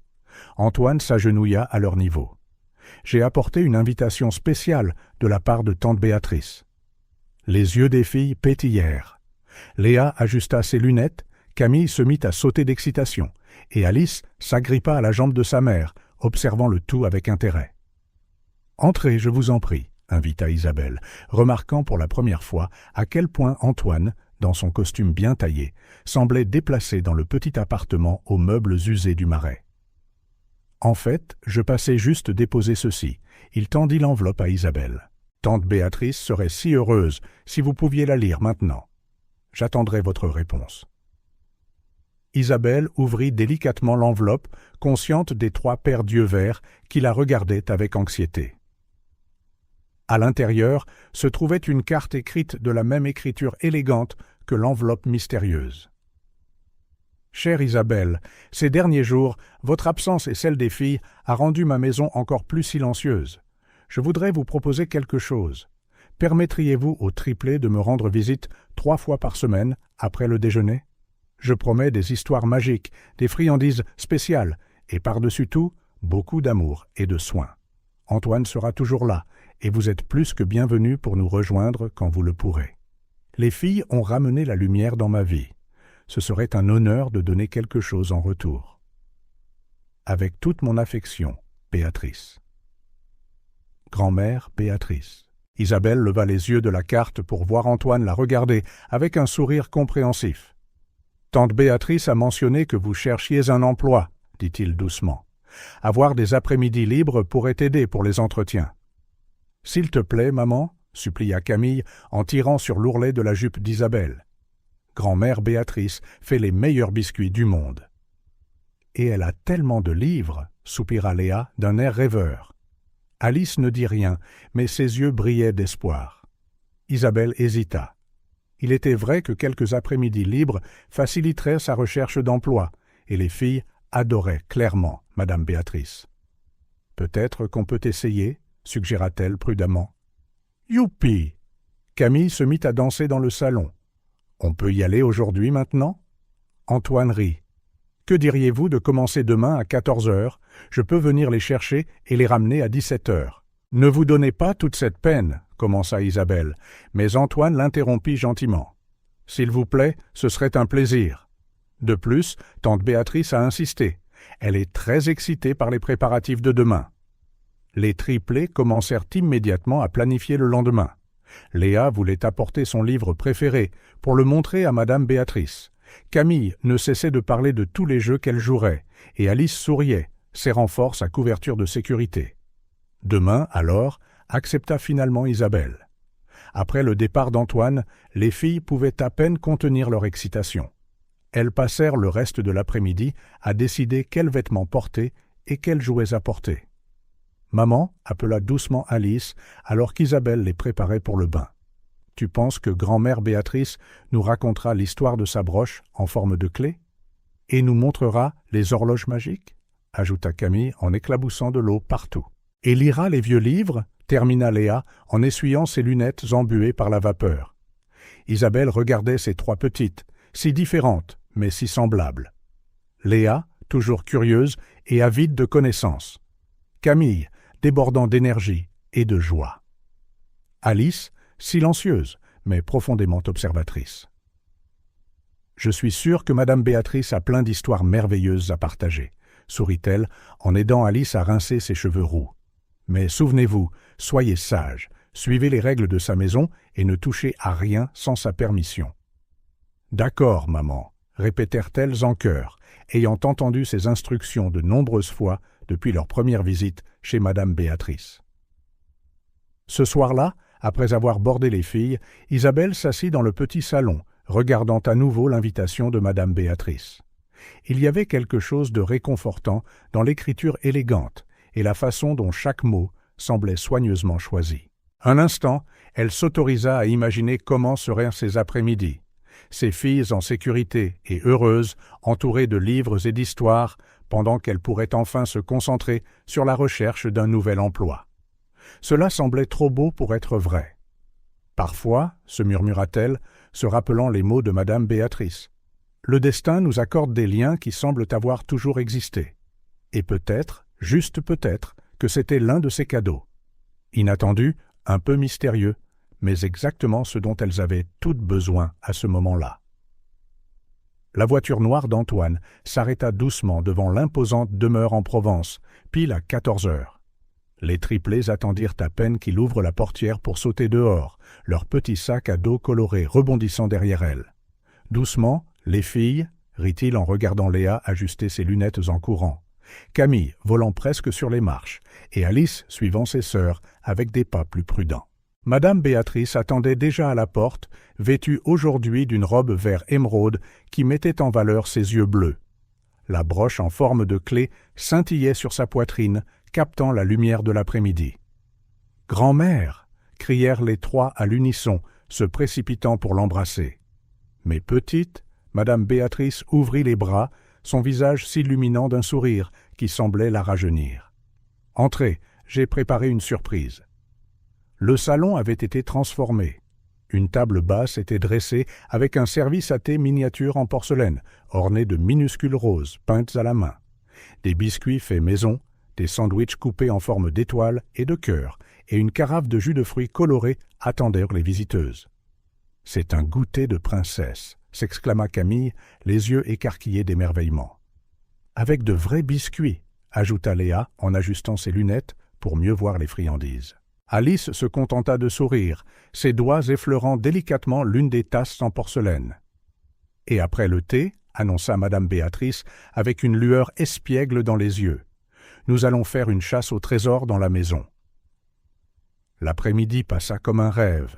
Antoine s'agenouilla à leur niveau. « J'ai apporté une invitation spéciale de la part de tante Béatrice. » Les yeux des filles pétillèrent. Léa ajusta ses lunettes, Camille se mit à sauter d'excitation, et Alice s'agrippa à la jambe de sa mère, observant le tout avec intérêt. « Entrez, je vous en prie, » invita Isabelle, remarquant pour la première fois à quel point Antoine, dans son costume bien taillé, semblait déplacé dans le petit appartement aux meubles usés du Marais. « En fait, je passais juste déposer ceci. » Il tendit l'enveloppe à Isabelle. « Tante Béatrice serait si heureuse si vous pouviez la lire maintenant. J'attendrai votre réponse. » Isabelle ouvrit délicatement l'enveloppe, consciente des 3 paires d'yeux verts qui la regardaient avec anxiété. À l'intérieur se trouvait une carte écrite de la même écriture élégante que l'enveloppe mystérieuse. « Chère Isabelle, ces derniers jours, votre absence et celle des filles a rendu ma maison encore plus silencieuse. Je voudrais vous proposer quelque chose. Permettriez-vous aux triplés de me rendre visite 3 fois par semaine après le déjeuner? Je promets des histoires magiques, des friandises spéciales et par-dessus tout, beaucoup d'amour et de soin. Antoine sera toujours là et vous êtes plus que bienvenus pour nous rejoindre quand vous le pourrez. Les filles ont ramené la lumière dans ma vie. Ce serait un honneur de donner quelque chose en retour. Avec toute mon affection, Béatrice. Grand-mère Béatrice. Isabelle leva les yeux de la carte pour voir Antoine la regarder avec un sourire compréhensif. « Tante Béatrice a mentionné que vous cherchiez un emploi, dit-il doucement. Avoir des après-midi libres pourrait t'aider pour les entretiens. « S'il te plaît, maman, » supplia Camille en tirant sur l'ourlet de la jupe d'Isabelle. « Grand-mère Béatrice fait les meilleurs biscuits du monde. »« Et elle a tellement de livres, » soupira Léa d'un air rêveur. Alice ne dit rien, mais ses yeux brillaient d'espoir. Isabelle hésita. Il était vrai que quelques après-midi libres faciliteraient sa recherche d'emploi, et les filles adoraient clairement Madame Béatrice. « Peut-être qu'on peut essayer, » suggéra-t-elle prudemment. « Youpi !» Camille se mit à danser dans le salon. « On peut y aller aujourd'hui maintenant ?» Antoine rit. « Que diriez-vous de commencer demain à 14 heures? Je peux venir les chercher et les ramener à 17 heures. »« Ne vous donnez pas toute cette peine, » commença Isabelle, mais Antoine l'interrompit gentiment. « S'il vous plaît, ce serait un plaisir. » De plus, tante Béatrice a insisté. Elle est très excitée par les préparatifs de demain. Les triplés commencèrent immédiatement à planifier le lendemain. Léa voulait apporter son livre préféré pour le montrer à Madame Béatrice. Camille ne cessait de parler de tous les jeux qu'elle jouerait, et Alice souriait, serrant fort sa couverture de sécurité. Demain, alors, accepta finalement Isabelle. Après le départ d'Antoine, les filles pouvaient à peine contenir leur excitation. Elles passèrent le reste de l'après-midi à décider quels vêtements porter et quels jouets apporter. Maman appela doucement Alice alors qu'Isabelle les préparait pour le bain. « Tu penses que grand-mère Béatrice nous racontera l'histoire de sa broche en forme de clé et nous montrera les horloges magiques ?» ajouta Camille en éclaboussant de l'eau partout. « Et lira les vieux livres ?» termina Léa en essuyant ses lunettes embuées par la vapeur. Isabelle regardait ses trois petites, si différentes, mais si semblables. Léa, toujours curieuse et avide de connaissances. Camille, débordant d'énergie et de joie. Alice, silencieuse, mais profondément observatrice. « Je suis sûre que Madame Béatrice a plein d'histoires merveilleuses à partager, » sourit-elle en aidant Alice à rincer ses cheveux roux. « Mais souvenez-vous, soyez sage, suivez les règles de sa maison et ne touchez à rien sans sa permission. »« D'accord, maman », répétèrent-elles en chœur, ayant entendu ces instructions de nombreuses fois depuis leur première visite chez Madame Béatrice. Ce soir-là, après avoir bordé les filles, Isabelle s'assit dans le petit salon, regardant à nouveau l'invitation de Madame Béatrice. Il y avait quelque chose de réconfortant dans l'écriture élégante et la façon dont chaque mot semblait soigneusement choisi. Un instant, elle s'autorisa à imaginer comment seraient ces après-midi. Ses filles en sécurité et heureuses, entourées de livres et d'histoires, pendant qu'elles pourraient enfin se concentrer sur la recherche d'un nouvel emploi. Cela semblait trop beau pour être vrai. Parfois, se murmura-t-elle, se rappelant les mots de Madame Béatrice, le destin nous accorde des liens qui semblent avoir toujours existé. Et peut-être, juste peut-être, que c'était l'un de ces cadeaux. Inattendu, un peu mystérieux, mais exactement ce dont elles avaient toutes besoin à ce moment-là. La voiture noire d'Antoine s'arrêta doucement devant l'imposante demeure en Provence, pile à 14 heures. Les triplés attendirent à peine qu'il ouvre la portière pour sauter dehors, leur petit sac à dos coloré rebondissant derrière elles. Doucement, les filles, rit-il en regardant Léa ajuster ses lunettes en courant, Camille volant presque sur les marches, et Alice suivant ses sœurs avec des pas plus prudents. Madame Béatrice attendait déjà à la porte, vêtue aujourd'hui d'une robe vert émeraude qui mettait en valeur ses yeux bleus. La broche en forme de clé scintillait sur sa poitrine, captant la lumière de l'après-midi. « Grand-mère !» crièrent les trois à l'unisson, se précipitant pour l'embrasser. Mais petite, Madame Béatrice ouvrit les bras, son visage s'illuminant d'un sourire qui semblait la rajeunir. « Entrez, j'ai préparé une surprise. » Le salon avait été transformé. Une table basse était dressée avec un service à thé miniature en porcelaine, orné de minuscules roses peintes à la main. Des biscuits faits maison, des sandwichs coupés en forme d'étoiles et de cœurs, et une carafe de jus de fruits colorés attendèrent les visiteuses. « C'est un goûter de princesse !» s'exclama Camille, les yeux écarquillés d'émerveillement. « Avec de vrais biscuits !» ajouta Léa en ajustant ses lunettes pour mieux voir les friandises. Alice se contenta de sourire, ses doigts effleurant délicatement l'une des tasses en porcelaine. « Et après le thé, annonça Madame Béatrice avec une lueur espiègle dans les yeux, Nous allons faire une chasse au trésor dans la maison. » L'après-midi passa comme un rêve.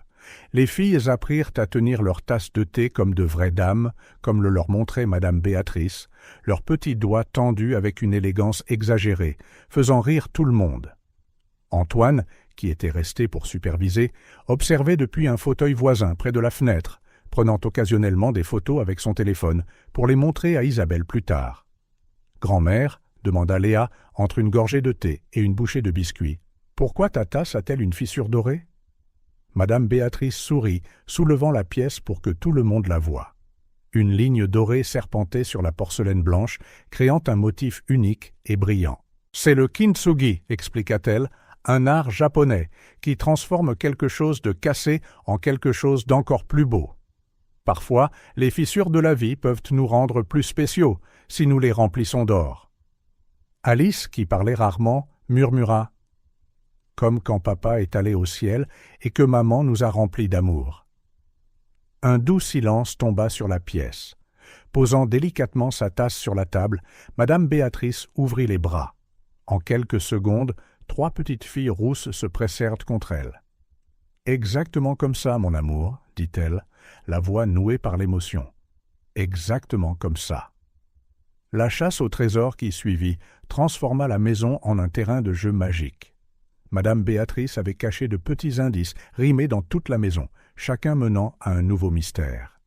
Les filles apprirent à tenir leur tasse de thé comme de vraies dames, comme le leur montrait Madame Béatrice, leurs petits doigts tendus avec une élégance exagérée, faisant rire tout le monde. Antoine, qui était resté pour superviser, observait depuis un fauteuil voisin près de la fenêtre, prenant occasionnellement des photos avec son téléphone pour les montrer à Isabelle plus tard. « Grand-mère, » demanda Léa entre une gorgée de thé et une bouchée de biscuits, « pourquoi ta tasse a-t-elle une fissure dorée ?» Madame Béatrice sourit, soulevant la pièce pour que tout le monde la voie. Une ligne dorée serpentait sur la porcelaine blanche, créant un motif unique et brillant. « C'est le kintsugi », expliqua-t-elle, un art japonais qui transforme quelque chose de cassé en quelque chose d'encore plus beau. Parfois, les fissures de la vie peuvent nous rendre plus spéciaux si nous les remplissons d'or. Alice, qui parlait rarement, murmura « Comme quand papa est allé au ciel et que maman nous a remplis d'amour. » Un doux silence tomba sur la pièce. Posant délicatement sa tasse sur la table, Madame Béatrice ouvrit les bras. En quelques secondes, 3 petites filles rousses se pressèrent contre elle. « Exactement comme ça, mon amour, » dit-elle, la voix nouée par l'émotion. « Exactement comme ça. » La chasse au trésor qui suivit transforma la maison en un terrain de jeu magique. Madame Béatrice avait caché de petits indices rimés dans toute la maison, chacun menant à un nouveau mystère.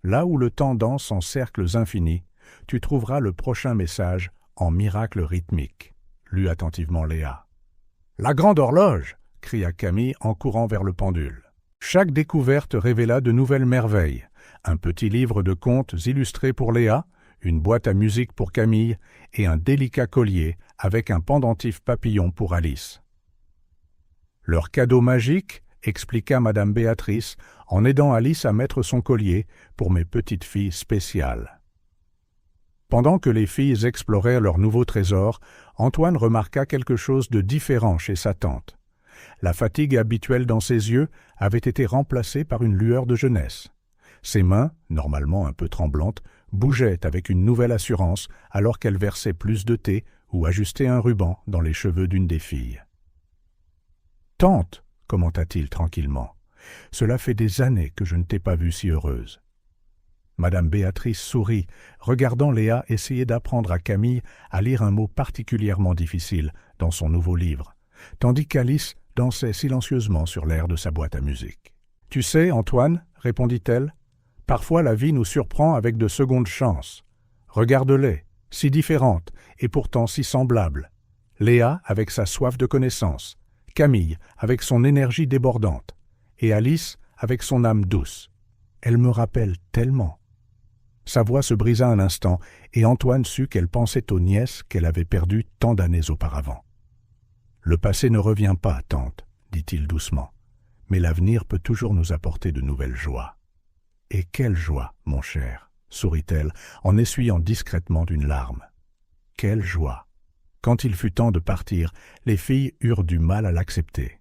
Là où le temps danse en cercles infinis, tu trouveras le prochain message en miracle rythmique, lut attentivement Léa. « La grande horloge !» cria Camille en courant vers le pendule. Chaque découverte révéla de nouvelles merveilles. Un petit livre de contes illustrés pour Léa, une boîte à musique pour Camille et un délicat collier avec un pendentif papillon pour Alice. Leur cadeau magique, expliqua Madame Béatrice en aidant Alice à mettre son collier pour mes petites filles spéciales. Pendant que les filles exploraient leur nouveau trésor, Antoine remarqua quelque chose de différent chez sa tante. La fatigue habituelle dans ses yeux avait été remplacée par une lueur de jeunesse. Ses mains, normalement un peu tremblantes, bougeaient avec une nouvelle assurance alors qu'elle versait plus de thé ou ajustait un ruban dans les cheveux d'une des filles. « Tante, » commenta-t-il tranquillement, « cela fait des années que je ne t'ai pas vue si heureuse. » Madame Béatrice sourit, regardant Léa essayer d'apprendre à Camille à lire un mot particulièrement difficile dans son nouveau livre, tandis qu'Alice dansait silencieusement sur l'air de sa boîte à musique. « Tu sais, Antoine, » répondit-elle, « parfois la vie nous surprend avec de secondes chances. Regarde-les, si différentes et pourtant si semblables. Léa avec sa soif de connaissance, Camille avec son énergie débordante, et Alice avec son âme douce. Elle me rappelle tellement. » Sa voix se brisa un instant, et Antoine sut qu'elle pensait aux nièces qu'elle avait perdues tant d'années auparavant. « Le passé ne revient pas, tante, » dit-il doucement, « mais l'avenir peut toujours nous apporter de nouvelles joies. »« Et quelle joie, mon cher !» sourit-elle en essuyant discrètement d'une larme. « Quelle joie !» Quand il fut temps de partir, les filles eurent du mal à l'accepter.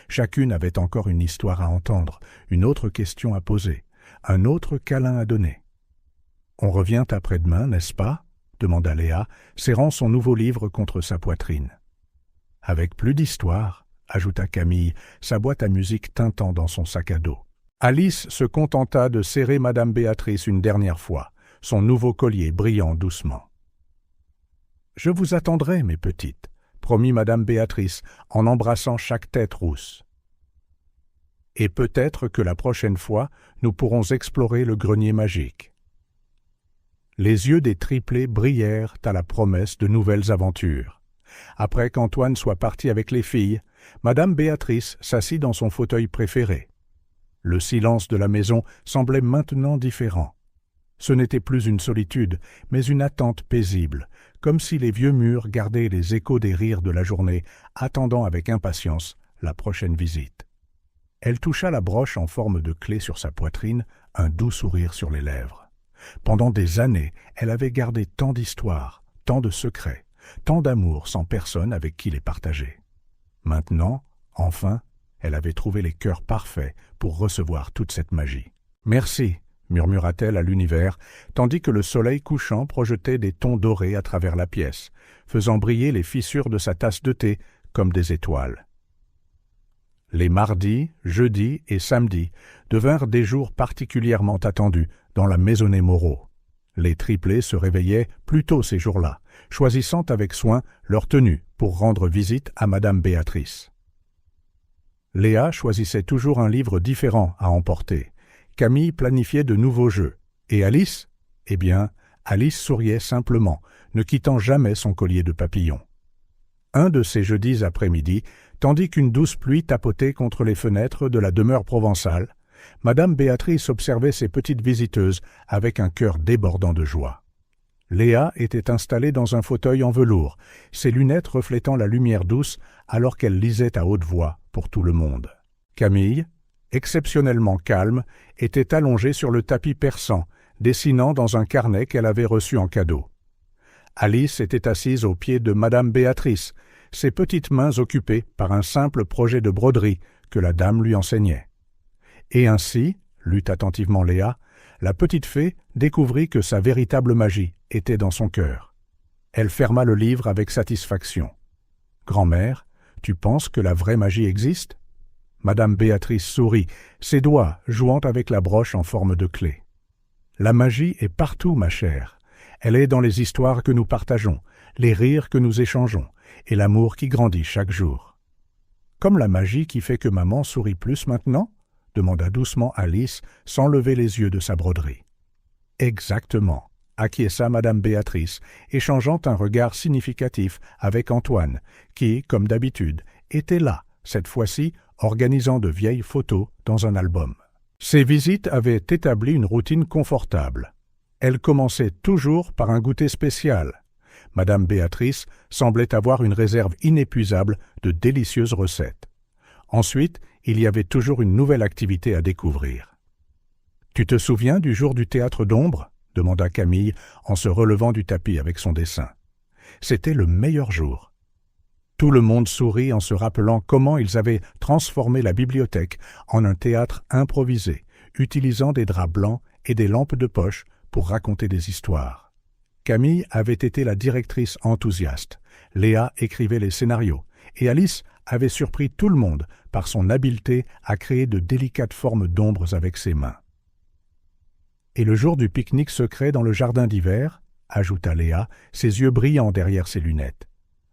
Chacune avait encore une histoire à entendre, une autre question à poser, un autre câlin à donner. « On revient après-demain, n'est-ce pas ?» demanda Léa, serrant son nouveau livre contre sa poitrine. « Avec plus d'histoire » ajouta Camille, sa boîte à musique tintant dans son sac à dos. Alice se contenta de serrer Madame Béatrice une dernière fois, son nouveau collier brillant doucement. « Je vous attendrai, mes petites, » promit Madame Béatrice en embrassant chaque tête rousse. « Et peut-être que la prochaine fois, nous pourrons explorer le grenier magique. » Les yeux des triplés brillèrent à la promesse de nouvelles aventures. Après qu'Antoine soit parti avec les filles, Madame Béatrice s'assit dans son fauteuil préféré. Le silence de la maison semblait maintenant différent. Ce n'était plus une solitude, mais une attente paisible, comme si les vieux murs gardaient les échos des rires de la journée, attendant avec impatience la prochaine visite. Elle toucha la broche en forme de clé sur sa poitrine, un doux sourire sur les lèvres. Pendant des années, elle avait gardé tant d'histoires, tant de secrets, tant d'amour sans personne avec qui les partager. Maintenant, enfin, elle avait trouvé les cœurs parfaits pour recevoir toute cette magie. « Merci » murmura-t-elle à l'univers, tandis que le soleil couchant projetait des tons dorés à travers la pièce, faisant briller les fissures de sa tasse de thé comme des étoiles. Les mardis, jeudis et samedis devinrent des jours particulièrement attendus dans la maisonnée Moreau. Les triplés se réveillaient plus tôt ces jours-là, choisissant avec soin leur tenue pour rendre visite à Madame Béatrice. Léa choisissait toujours un livre différent à emporter. Camille planifiait de nouveaux jeux. Et Alice? Eh bien, Alice souriait simplement, ne quittant jamais son collier de papillons. Un de ces jeudis après-midi, tandis qu'une douce pluie tapotait contre les fenêtres de la demeure provençale, Madame Béatrice observait ses petites visiteuses avec un cœur débordant de joie. Léa était installée dans un fauteuil en velours, ses lunettes reflétant la lumière douce alors qu'elle lisait à haute voix pour tout le monde. Camille, exceptionnellement calme, était allongée sur le tapis persan, dessinant dans un carnet qu'elle avait reçu en cadeau. Alice était assise aux pieds de Madame Béatrice, ses petites mains occupées par un simple projet de broderie que la dame lui enseignait. Et ainsi, lut attentivement Léa, la petite fée découvrit que sa véritable magie était dans son cœur. Elle ferma le livre avec satisfaction. « Grand-mère, tu penses que la vraie magie existe ?» Madame Béatrice sourit, ses doigts jouant avec la broche en forme de clé. « La magie est partout, ma chère. Elle est dans les histoires que nous partageons, les rires que nous échangeons, et l'amour qui grandit chaque jour. »« Comme la magie qui fait que maman sourit plus maintenant ?» demanda doucement Alice, sans lever les yeux de sa broderie. « Exactement, » acquiesça Madame Béatrice, échangeant un regard significatif avec Antoine, qui, comme d'habitude, était là, cette fois-ci, organisant de vieilles photos dans un album. Ces visites avaient établi une routine confortable. Elles commençaient toujours par un goûter spécial. Madame Béatrice semblait avoir une réserve inépuisable de délicieuses recettes. Ensuite, il y avait toujours une nouvelle activité à découvrir. « Tu te souviens du jour du théâtre d'ombre ?» demanda Camille en se relevant du tapis avec son dessin. C'était le meilleur jour. Tout le monde sourit en se rappelant comment ils avaient transformé la bibliothèque en un théâtre improvisé, utilisant des draps blancs et des lampes de poche pour raconter des histoires. Camille avait été la directrice enthousiaste, Léa écrivait les scénarios, et Alice avait surpris tout le monde par son habileté à créer de délicates formes d'ombres avec ses mains. « Et le jour du pique-nique secret dans le jardin d'hiver ?» ajouta Léa, ses yeux brillants derrière ses lunettes.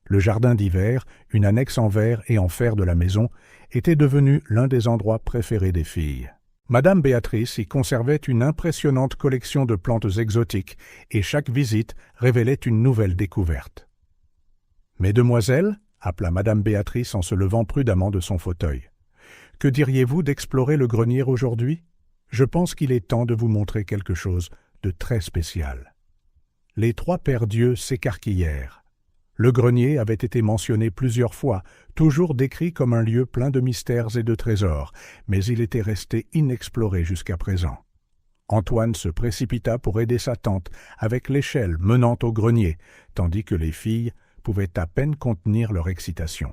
Le jardin d'hiver, une annexe en verre et en fer de la maison, était devenu l'un des endroits préférés des filles. Madame Béatrice y conservait une impressionnante collection de plantes exotiques et chaque visite révélait une nouvelle découverte. « Mesdemoiselles » appela Madame Béatrice en se levant prudemment de son fauteuil. « Que diriez-vous d'explorer le grenier aujourd'hui ? Je pense qu'il est temps de vous montrer quelque chose de très spécial. » Les trois paires d'yeux s'écarquillèrent. Le grenier avait été mentionné plusieurs fois, toujours décrit comme un lieu plein de mystères et de trésors, mais il était resté inexploré jusqu'à présent. Antoine se précipita pour aider sa tante avec l'échelle menant au grenier, tandis que les filles pouvaient à peine contenir leur excitation.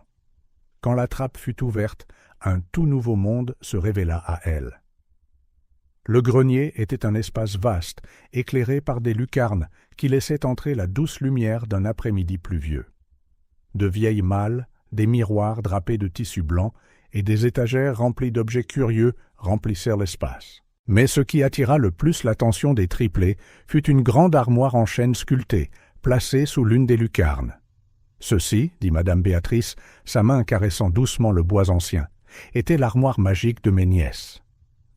Quand la trappe fut ouverte, un tout nouveau monde se révéla à elle. Le grenier était un espace vaste, éclairé par des lucarnes qui laissaient entrer la douce lumière d'un après-midi pluvieux. De vieilles malles, des miroirs drapés de tissu blanc et des étagères remplies d'objets curieux remplissèrent l'espace. Mais ce qui attira le plus l'attention des triplés fut une grande armoire en chêne sculptée, placée sous l'une des lucarnes. « Ceci, dit Madame Béatrice, sa main caressant doucement le bois ancien, était l'armoire magique de mes nièces. »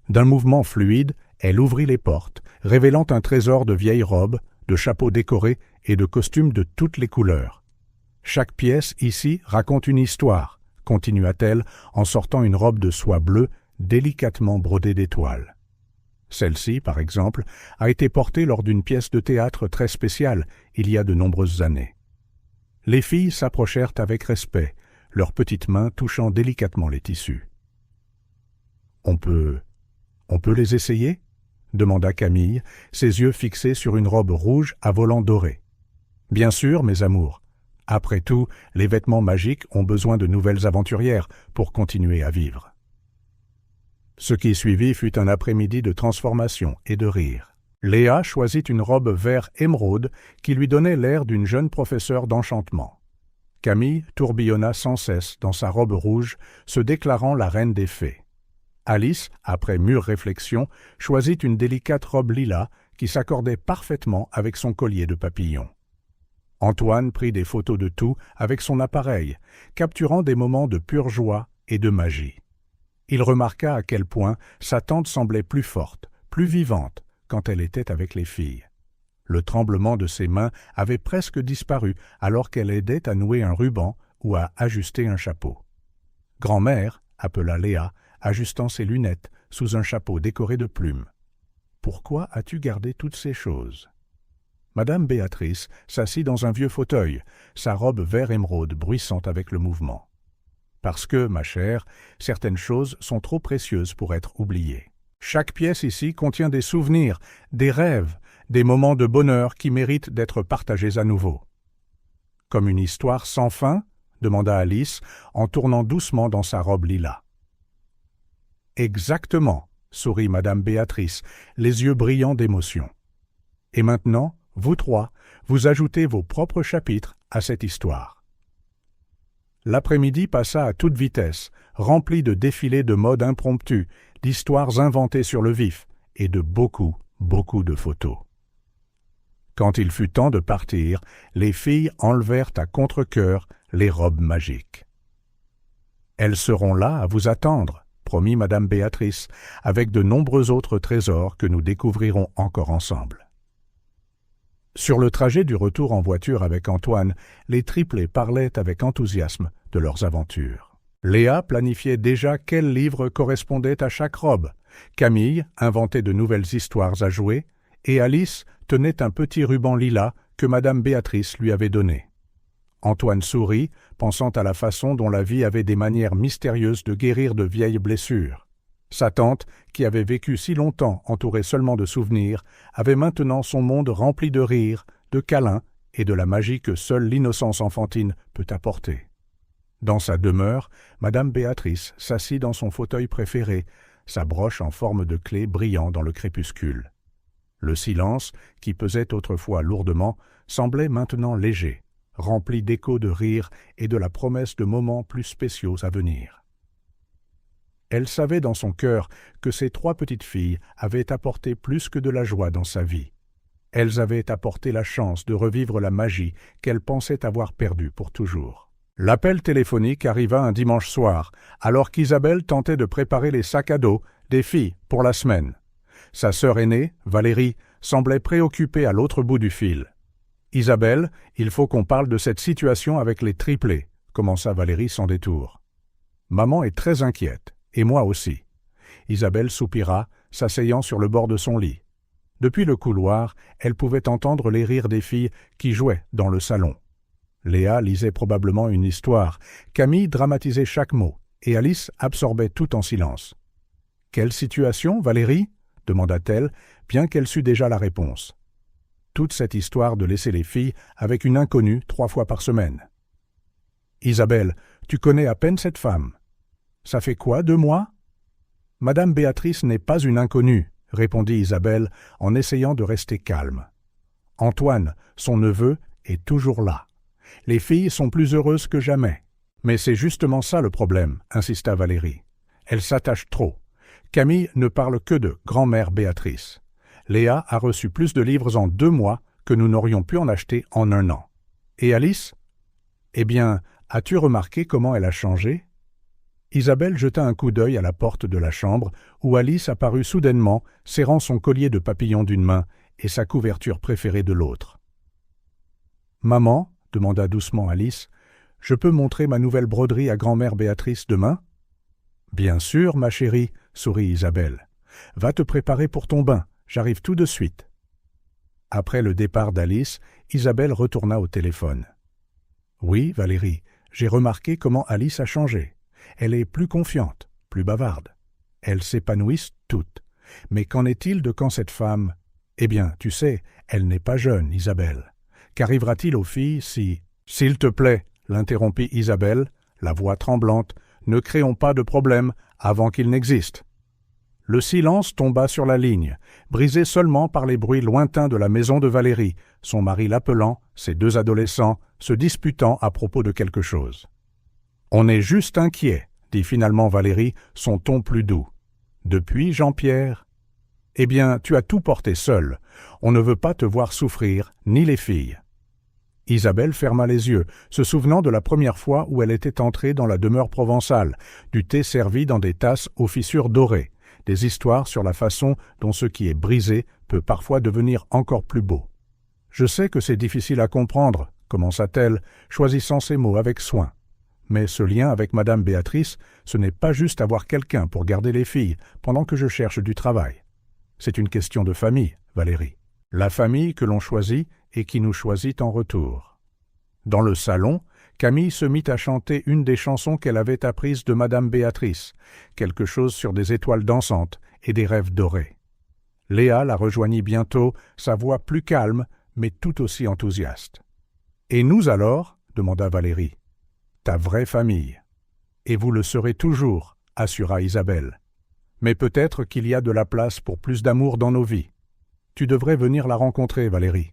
D'un mouvement fluide, elle ouvrit les portes, révélant un trésor de vieilles robes, de chapeaux décorés et de costumes de toutes les couleurs. « Chaque pièce ici raconte une histoire, » continua-t-elle en sortant une robe de soie bleue délicatement brodée d'étoiles. Celle-ci, par exemple, a été portée lors d'une pièce de théâtre très spéciale il y a de nombreuses années. Les filles s'approchèrent avec respect, leurs petites mains touchant délicatement les tissus. « On peut les essayer ?» demanda Camille, ses yeux fixés sur une robe rouge à volants dorés. « Bien sûr, mes amours. Après tout, les vêtements magiques ont besoin de nouvelles aventurières pour continuer à vivre. » Ce qui suivit fut un après-midi de transformation et de rire. Léa choisit une robe vert émeraude qui lui donnait l'air d'une jeune professeure d'enchantement. Camille tourbillonna sans cesse dans sa robe rouge, se déclarant la reine des fées. Alice, après mûre réflexion, choisit une délicate robe lilas qui s'accordait parfaitement avec son collier de papillons. Antoine prit des photos de tout avec son appareil, capturant des moments de pure joie et de magie. Il remarqua à quel point sa tante semblait plus forte, plus vivante, quand elle était avec les filles. Le tremblement de ses mains avait presque disparu alors qu'elle aidait à nouer un ruban ou à ajuster un chapeau. « Grand-mère » appela Léa, ajustant ses lunettes sous un chapeau décoré de plumes. « Pourquoi as-tu gardé toutes ces choses ?» Madame Béatrice s'assit dans un vieux fauteuil, sa robe vert émeraude bruissante avec le mouvement. « Parce que, ma chère, certaines choses sont trop précieuses pour être oubliées. Chaque pièce ici contient des souvenirs, des rêves, des moments de bonheur qui méritent d'être partagés à nouveau. »« Comme une histoire sans fin ?» demanda Alice, en tournant doucement dans sa robe lilas. « Exactement !» sourit Madame Béatrice, les yeux brillants d'émotion. « Et maintenant, vous trois, vous ajoutez vos propres chapitres à cette histoire. » L'après-midi passa à toute vitesse, rempli de défilés de modes impromptus, d'histoires inventées sur le vif et de beaucoup de photos. Quand il fut temps de partir, les filles enlevèrent à contre-cœur les robes magiques. « Elles seront là à vous attendre, » promit Madame Béatrice, avec de nombreux autres trésors que nous découvrirons encore ensemble. Sur le trajet du retour en voiture avec Antoine, les triplés parlaient avec enthousiasme de leurs aventures. Léa planifiait déjà quel livre correspondait à chaque robe, Camille inventait de nouvelles histoires à jouer, et Alice tenait un petit ruban lilas que Madame Béatrice lui avait donné. Antoine sourit, pensant à la façon dont la vie avait des manières mystérieuses de guérir de vieilles blessures. Sa tante, qui avait vécu si longtemps entourée seulement de souvenirs, avait maintenant son monde rempli de rires, de câlins et de la magie que seule l'innocence enfantine peut apporter. Dans sa demeure, Madame Béatrice s'assit dans son fauteuil préféré, sa broche en forme de clé brillant dans le crépuscule. Le silence, qui pesait autrefois lourdement, semblait maintenant léger, rempli d'échos de rires et de la promesse de moments plus spéciaux à venir. Elle savait dans son cœur que ces trois petites filles avaient apporté plus que de la joie dans sa vie. Elles avaient apporté la chance de revivre la magie qu'elle pensait avoir perdue pour toujours. L'appel téléphonique arriva un dimanche soir, alors qu'Isabelle tentait de préparer les sacs à dos des filles pour la semaine. Sa sœur aînée, Valérie, semblait préoccupée à l'autre bout du fil. « Isabelle, il faut qu'on parle de cette situation avec les triplés », commença Valérie sans détour. « Maman est très inquiète, et moi aussi. » Isabelle soupira, s'asseyant sur le bord de son lit. Depuis le couloir, elle pouvait entendre les rires des filles qui jouaient dans le salon. Léa lisait probablement une histoire, Camille dramatisait chaque mot, et Alice absorbait tout en silence. « Quelle situation, Valérie ?» demanda-t-elle, bien qu'elle sût déjà la réponse. Toute cette histoire de laisser les filles avec une inconnue 3 fois par semaine. « Isabelle, tu connais à peine cette femme. Ça fait quoi, 2 mois ?»« Madame Béatrice n'est pas une inconnue, » répondit Isabelle en essayant de rester calme. « Antoine, son neveu, est toujours là. Les filles sont plus heureuses que jamais. »« Mais c'est justement ça le problème, » insista Valérie. « Elles s'attachent trop. Camille ne parle que de grand-mère Béatrice. Léa a reçu plus de livres en 2 mois que nous n'aurions pu en acheter en 1 an. Et Alice ? Eh bien, as-tu remarqué comment elle a changé ?» Isabelle jeta un coup d'œil à la porte de la chambre, où Alice apparut soudainement, serrant son collier de papillon d'une main et sa couverture préférée de l'autre. « Maman, » demanda doucement Alice, « je peux montrer ma nouvelle broderie à grand-mère Béatrice demain ?»« Bien sûr, ma chérie, » sourit Isabelle. « Va te préparer pour ton bain, j'arrive tout de suite. » Après le départ d'Alice, Isabelle retourna au téléphone. « Oui, Valérie, j'ai remarqué comment Alice a changé. Elle est plus confiante, plus bavarde. Elles s'épanouissent toutes. Mais qu'en est-il de quand cette femme... Eh bien, tu sais, elle n'est pas jeune, Isabelle. Qu'arrivera-t-il aux filles si... »« S'il te plaît, » l'interrompit Isabelle, la voix tremblante, « ne créons pas de problème avant qu'il n'existe. » Le silence tomba sur la ligne, brisé seulement par les bruits lointains de la maison de Valérie, son mari l'appelant, ses 2 adolescents, se disputant à propos de quelque chose. « On est juste inquiet », dit finalement Valérie, son ton plus doux. « Depuis, Jean-Pierre ? Eh bien, tu as tout porté seul. On ne veut pas te voir souffrir, ni les filles. » Isabelle ferma les yeux, se souvenant de la première fois où elle était entrée dans la demeure provençale, du thé servi dans des tasses aux fissures dorées, des histoires sur la façon dont ce qui est brisé peut parfois devenir encore plus beau. « Je sais que c'est difficile à comprendre, » commença-t-elle, choisissant ses mots avec soin. « Mais ce lien avec Madame Béatrice, ce n'est pas juste avoir quelqu'un pour garder les filles pendant que je cherche du travail. C'est une question de famille, Valérie. La famille que l'on choisit et qui nous choisit en retour. » Dans le salon, Camille se mit à chanter une des chansons qu'elle avait apprises de Madame Béatrice, quelque chose sur des étoiles dansantes et des rêves dorés. Léa la rejoignit bientôt, sa voix plus calme, mais tout aussi enthousiaste. « Et nous alors ?» demanda Valérie. « Ta vraie famille. Et vous le serez toujours, » assura Isabelle. « Mais peut-être qu'il y a de la place pour plus d'amour dans nos vies. Tu devrais venir la rencontrer, Valérie.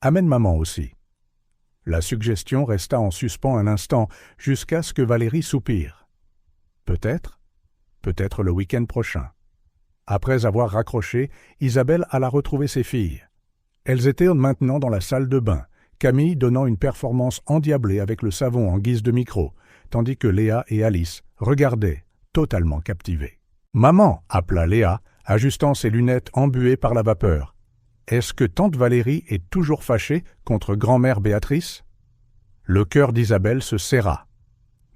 Amène maman aussi. » La suggestion resta en suspens un instant, jusqu'à ce que Valérie soupire. Peut-être le week-end prochain. Après avoir raccroché, Isabelle alla retrouver ses filles. Elles étaient maintenant dans la salle de bain, Camille donnant une performance endiablée avec le savon en guise de micro, tandis que Léa et Alice regardaient, totalement captivées. « Maman !» appela Léa, ajustant ses lunettes embuées par la vapeur. « Est-ce que tante Valérie est toujours fâchée contre grand-mère Béatrice ?» Le cœur d'Isabelle se serra.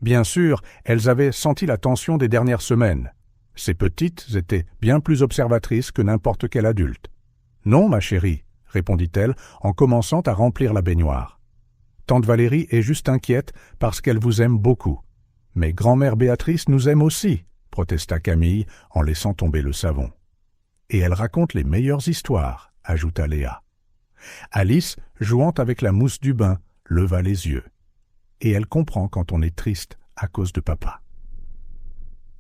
Bien sûr, elles avaient senti la tension des dernières semaines. Ces petites étaient bien plus observatrices que n'importe quel adulte. « Non, ma chérie, » répondit-elle en commençant à remplir la baignoire. « Tante Valérie est juste inquiète parce qu'elle vous aime beaucoup. Mais grand-mère Béatrice nous aime aussi, » protesta Camille en laissant tomber le savon. « Et elle raconte les meilleures histoires, » ajouta Léa. Alice, jouant avec la mousse du bain, leva les yeux. Et elle comprend quand on est triste à cause de papa.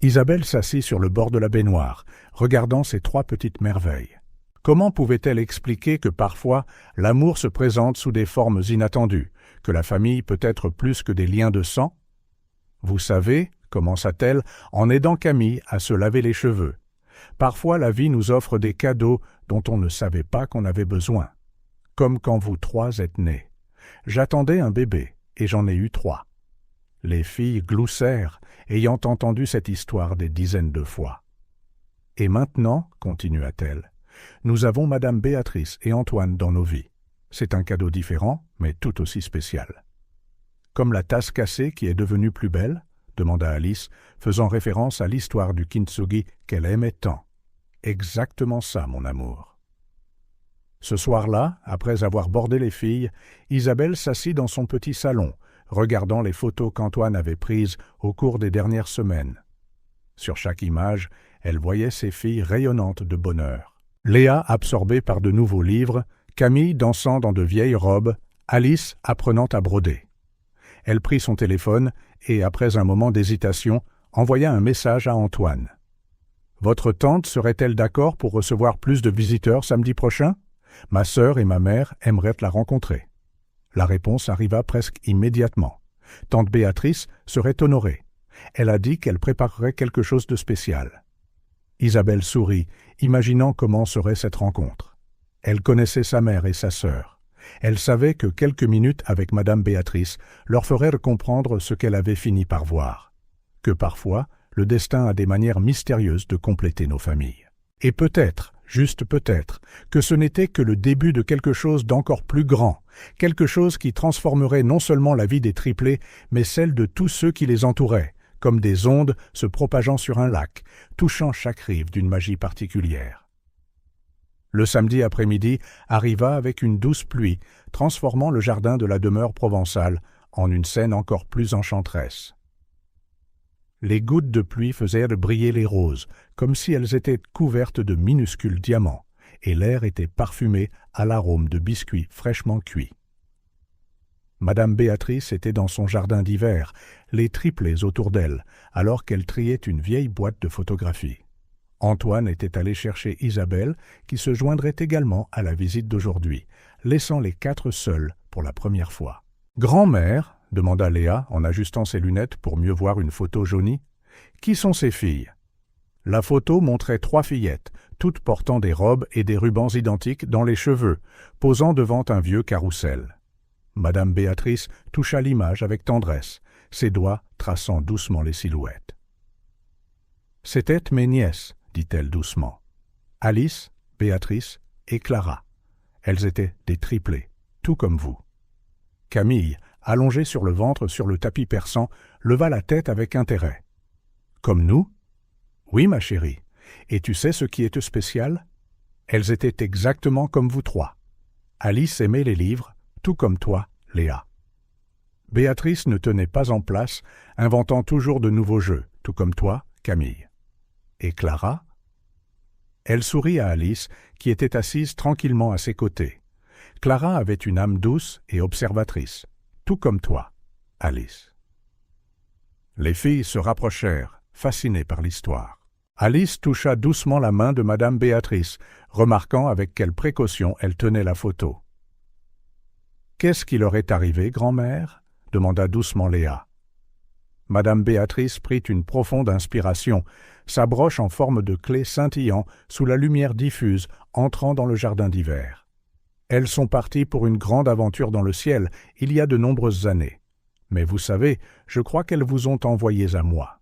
Isabelle s'assit sur le bord de la baignoire, regardant ces 3 petites merveilles. Comment pouvait-elle expliquer que parfois l'amour se présente sous des formes inattendues, que la famille peut être plus que des liens de sang ? « Vous savez, » commença-t-elle en aidant Camille à se laver les cheveux, « parfois la vie nous offre des cadeaux dont on ne savait pas qu'on avait besoin. Comme quand vous 3 êtes nés. J'attendais un bébé, et j'en ai eu 3. Les filles gloussèrent, ayant entendu cette histoire des dizaines de fois. Et maintenant, continua-t-elle, nous avons Madame Béatrice et Antoine dans nos vies. C'est un cadeau différent, mais tout aussi spécial. Comme la tasse cassée qui est devenue plus belle, demanda Alice, faisant référence à l'histoire du kintsugi qu'elle aimait tant. Exactement ça, mon amour. Ce soir-là, après avoir bordé les filles, Isabelle s'assit dans son petit salon, regardant les photos qu'Antoine avait prises au cours des dernières semaines. Sur chaque image, elle voyait ses filles rayonnantes de bonheur. Léa absorbée par de nouveaux livres, Camille dansant dans de vieilles robes, Alice apprenant à broder. Elle prit son téléphone et, après un moment d'hésitation, envoya un message à Antoine. « Votre tante serait-elle d'accord pour recevoir plus de visiteurs samedi prochain ? Ma sœur et ma mère aimeraient la rencontrer. » La réponse arriva presque immédiatement. Tante Béatrice serait honorée. Elle a dit qu'elle préparerait quelque chose de spécial. Isabelle sourit, imaginant comment serait cette rencontre. Elle connaissait sa mère et sa sœur. Elle savait que quelques minutes avec Madame Béatrice leur feraient comprendre ce qu'elle avait fini par voir. Que parfois, le destin a des manières mystérieuses de compléter nos familles. Et peut-être, juste peut-être, que ce n'était que le début de quelque chose d'encore plus grand, quelque chose qui transformerait non seulement la vie des triplés, mais celle de tous ceux qui les entouraient, comme des ondes se propageant sur un lac, touchant chaque rive d'une magie particulière. Le samedi après-midi arriva avec une douce pluie, transformant le jardin de la demeure provençale en une scène encore plus enchanteresse. Les gouttes de pluie faisaient briller les roses, comme si elles étaient couvertes de minuscules diamants, et l'air était parfumé à l'arôme de biscuits fraîchement cuits. Madame Béatrice était dans son jardin d'hiver, les triplés autour d'elle, alors qu'elle triait une vieille boîte de photographie. Antoine était allé chercher Isabelle, qui se joindrait également à la visite d'aujourd'hui, laissant les 4 seuls pour la première fois. « Grand-mère » demanda Léa en ajustant ses lunettes pour mieux voir une photo jaunie. « Qui sont ces filles ?» La photo montrait 3 fillettes, toutes portant des robes et des rubans identiques dans les cheveux, posant devant un vieux carrousel. Madame Béatrice toucha l'image avec tendresse, ses doigts traçant doucement les silhouettes. « C'étaient mes nièces, dit-elle doucement. Alice, Béatrice et Clara. Elles étaient des triplés, tout comme vous. » Camille, allongée sur le ventre sur le tapis persan, leva la tête avec intérêt. « Comme nous ? » ?»« Oui, ma chérie. Et tu sais ce qui est spécial ? Elles étaient exactement comme vous 3. Alice aimait les livres, tout comme toi, Léa. Béatrice ne tenait pas en place, inventant toujours de nouveaux jeux, tout comme toi, Camille. Et Clara ? Elle sourit à Alice, qui était assise tranquillement à ses côtés. Clara avait une âme douce et observatrice, tout comme toi, Alice. Les filles se rapprochèrent, fascinées par l'histoire. Alice toucha doucement la main de Madame Béatrice, remarquant avec quelle précaution elle tenait la photo. « Qu'est-ce qui leur est arrivé, grand-mère » demanda doucement Léa. Madame Béatrice prit une profonde inspiration, sa broche en forme de clé scintillant sous la lumière diffuse entrant dans le jardin d'hiver. Elles sont parties pour une grande aventure dans le ciel il y a de nombreuses années. Mais vous savez, je crois qu'elles vous ont envoyées à moi.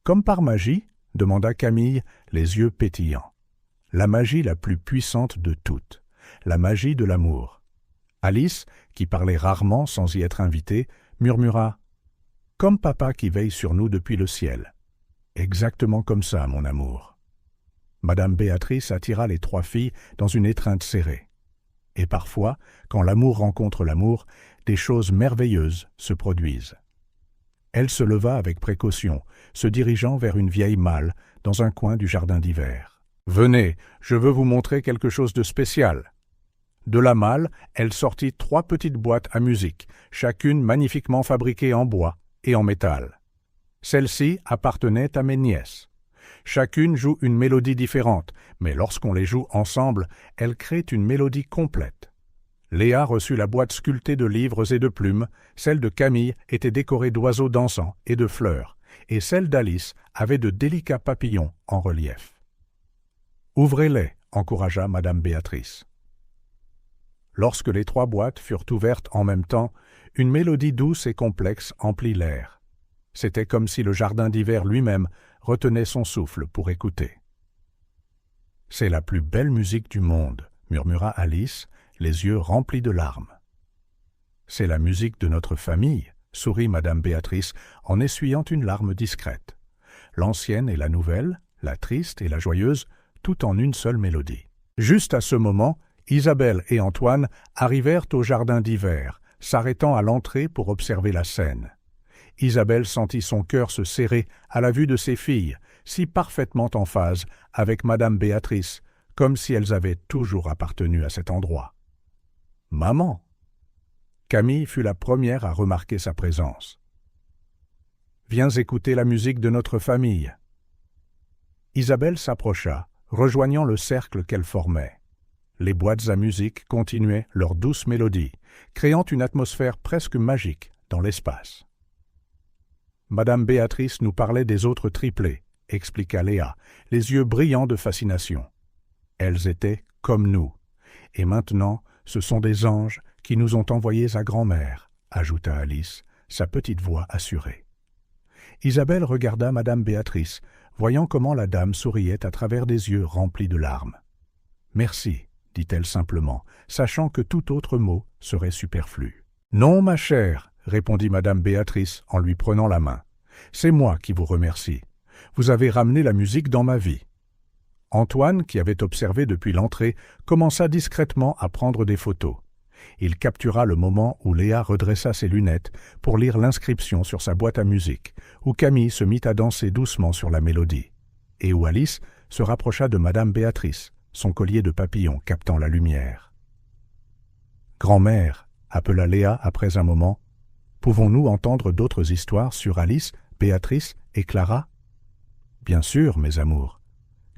Comme par magie ? Demanda Camille, les yeux pétillants. La magie la plus puissante de toutes, la magie de l'amour. Alice, qui parlait rarement sans y être invitée, murmura « Comme papa qui veille sur nous depuis le ciel. » Exactement comme ça, mon amour. Madame Béatrice attira les 3 filles dans une étreinte serrée. Et parfois, quand l'amour rencontre l'amour, des choses merveilleuses se produisent. Elle se leva avec précaution, se dirigeant vers une vieille malle dans un coin du jardin d'hiver. « Venez, je veux vous montrer quelque chose de spécial. » De la malle, elle sortit 3 petites boîtes à musique, chacune magnifiquement fabriquée en bois et en métal. Celles-ci appartenaient à mes nièces. Chacune joue une mélodie différente, mais lorsqu'on les joue ensemble, elles créent une mélodie complète. Léa reçut la boîte sculptée de livres et de plumes, celle de Camille était décorée d'oiseaux dansants et de fleurs, et celle d'Alice avait de délicats papillons en relief. « Ouvrez-les » encouragea Madame Béatrice. Lorsque les 3 boîtes furent ouvertes en même temps, une mélodie douce et complexe emplit l'air. C'était comme si le jardin d'hiver lui-même retenait son souffle pour écouter. « C'est la plus belle musique du monde » murmura Alice, les yeux remplis de larmes. « C'est la musique de notre famille » sourit Madame Béatrice en essuyant une larme discrète. L'ancienne et la nouvelle, la triste et la joyeuse, tout en une seule mélodie. Juste à ce moment, Isabelle et Antoine arrivèrent au jardin d'hiver, s'arrêtant à l'entrée pour observer la scène. Isabelle sentit son cœur se serrer à la vue de ses filles, si parfaitement en phase avec Madame Béatrice, comme si elles avaient toujours appartenu à cet endroit. « Maman !» Camille fut la première à remarquer sa présence. « Viens écouter la musique de notre famille. » Isabelle s'approcha, rejoignant le cercle qu'elle formait. Les boîtes à musique continuaient leur douce mélodie, créant une atmosphère presque magique dans l'espace. Madame Béatrice nous parlait des autres triplés, expliqua Léa, les yeux brillants de fascination. Elles étaient comme nous. Et maintenant, ce sont des anges qui nous ont envoyés à grand-mère, ajouta Alice, sa petite voix assurée. Isabelle regarda Madame Béatrice, voyant comment la dame souriait à travers des yeux remplis de larmes. « Merci », dit-elle simplement, sachant que tout autre mot serait superflu. « Non, ma chère », répondit Madame Béatrice en lui prenant la main. « C'est moi qui vous remercie. Vous avez ramené la musique dans ma vie. » Antoine, qui avait observé depuis l'entrée, commença discrètement à prendre des photos. Il captura le moment où Léa redressa ses lunettes pour lire l'inscription sur sa boîte à musique, où Camille se mit à danser doucement sur la mélodie, et où Alice se rapprocha de Madame Béatrice, son collier de papillons captant la lumière. « Grand-mère » appela Léa après un moment, « pouvons-nous entendre d'autres histoires sur Alice, Béatrice et Clara ?»« Bien sûr, mes amours.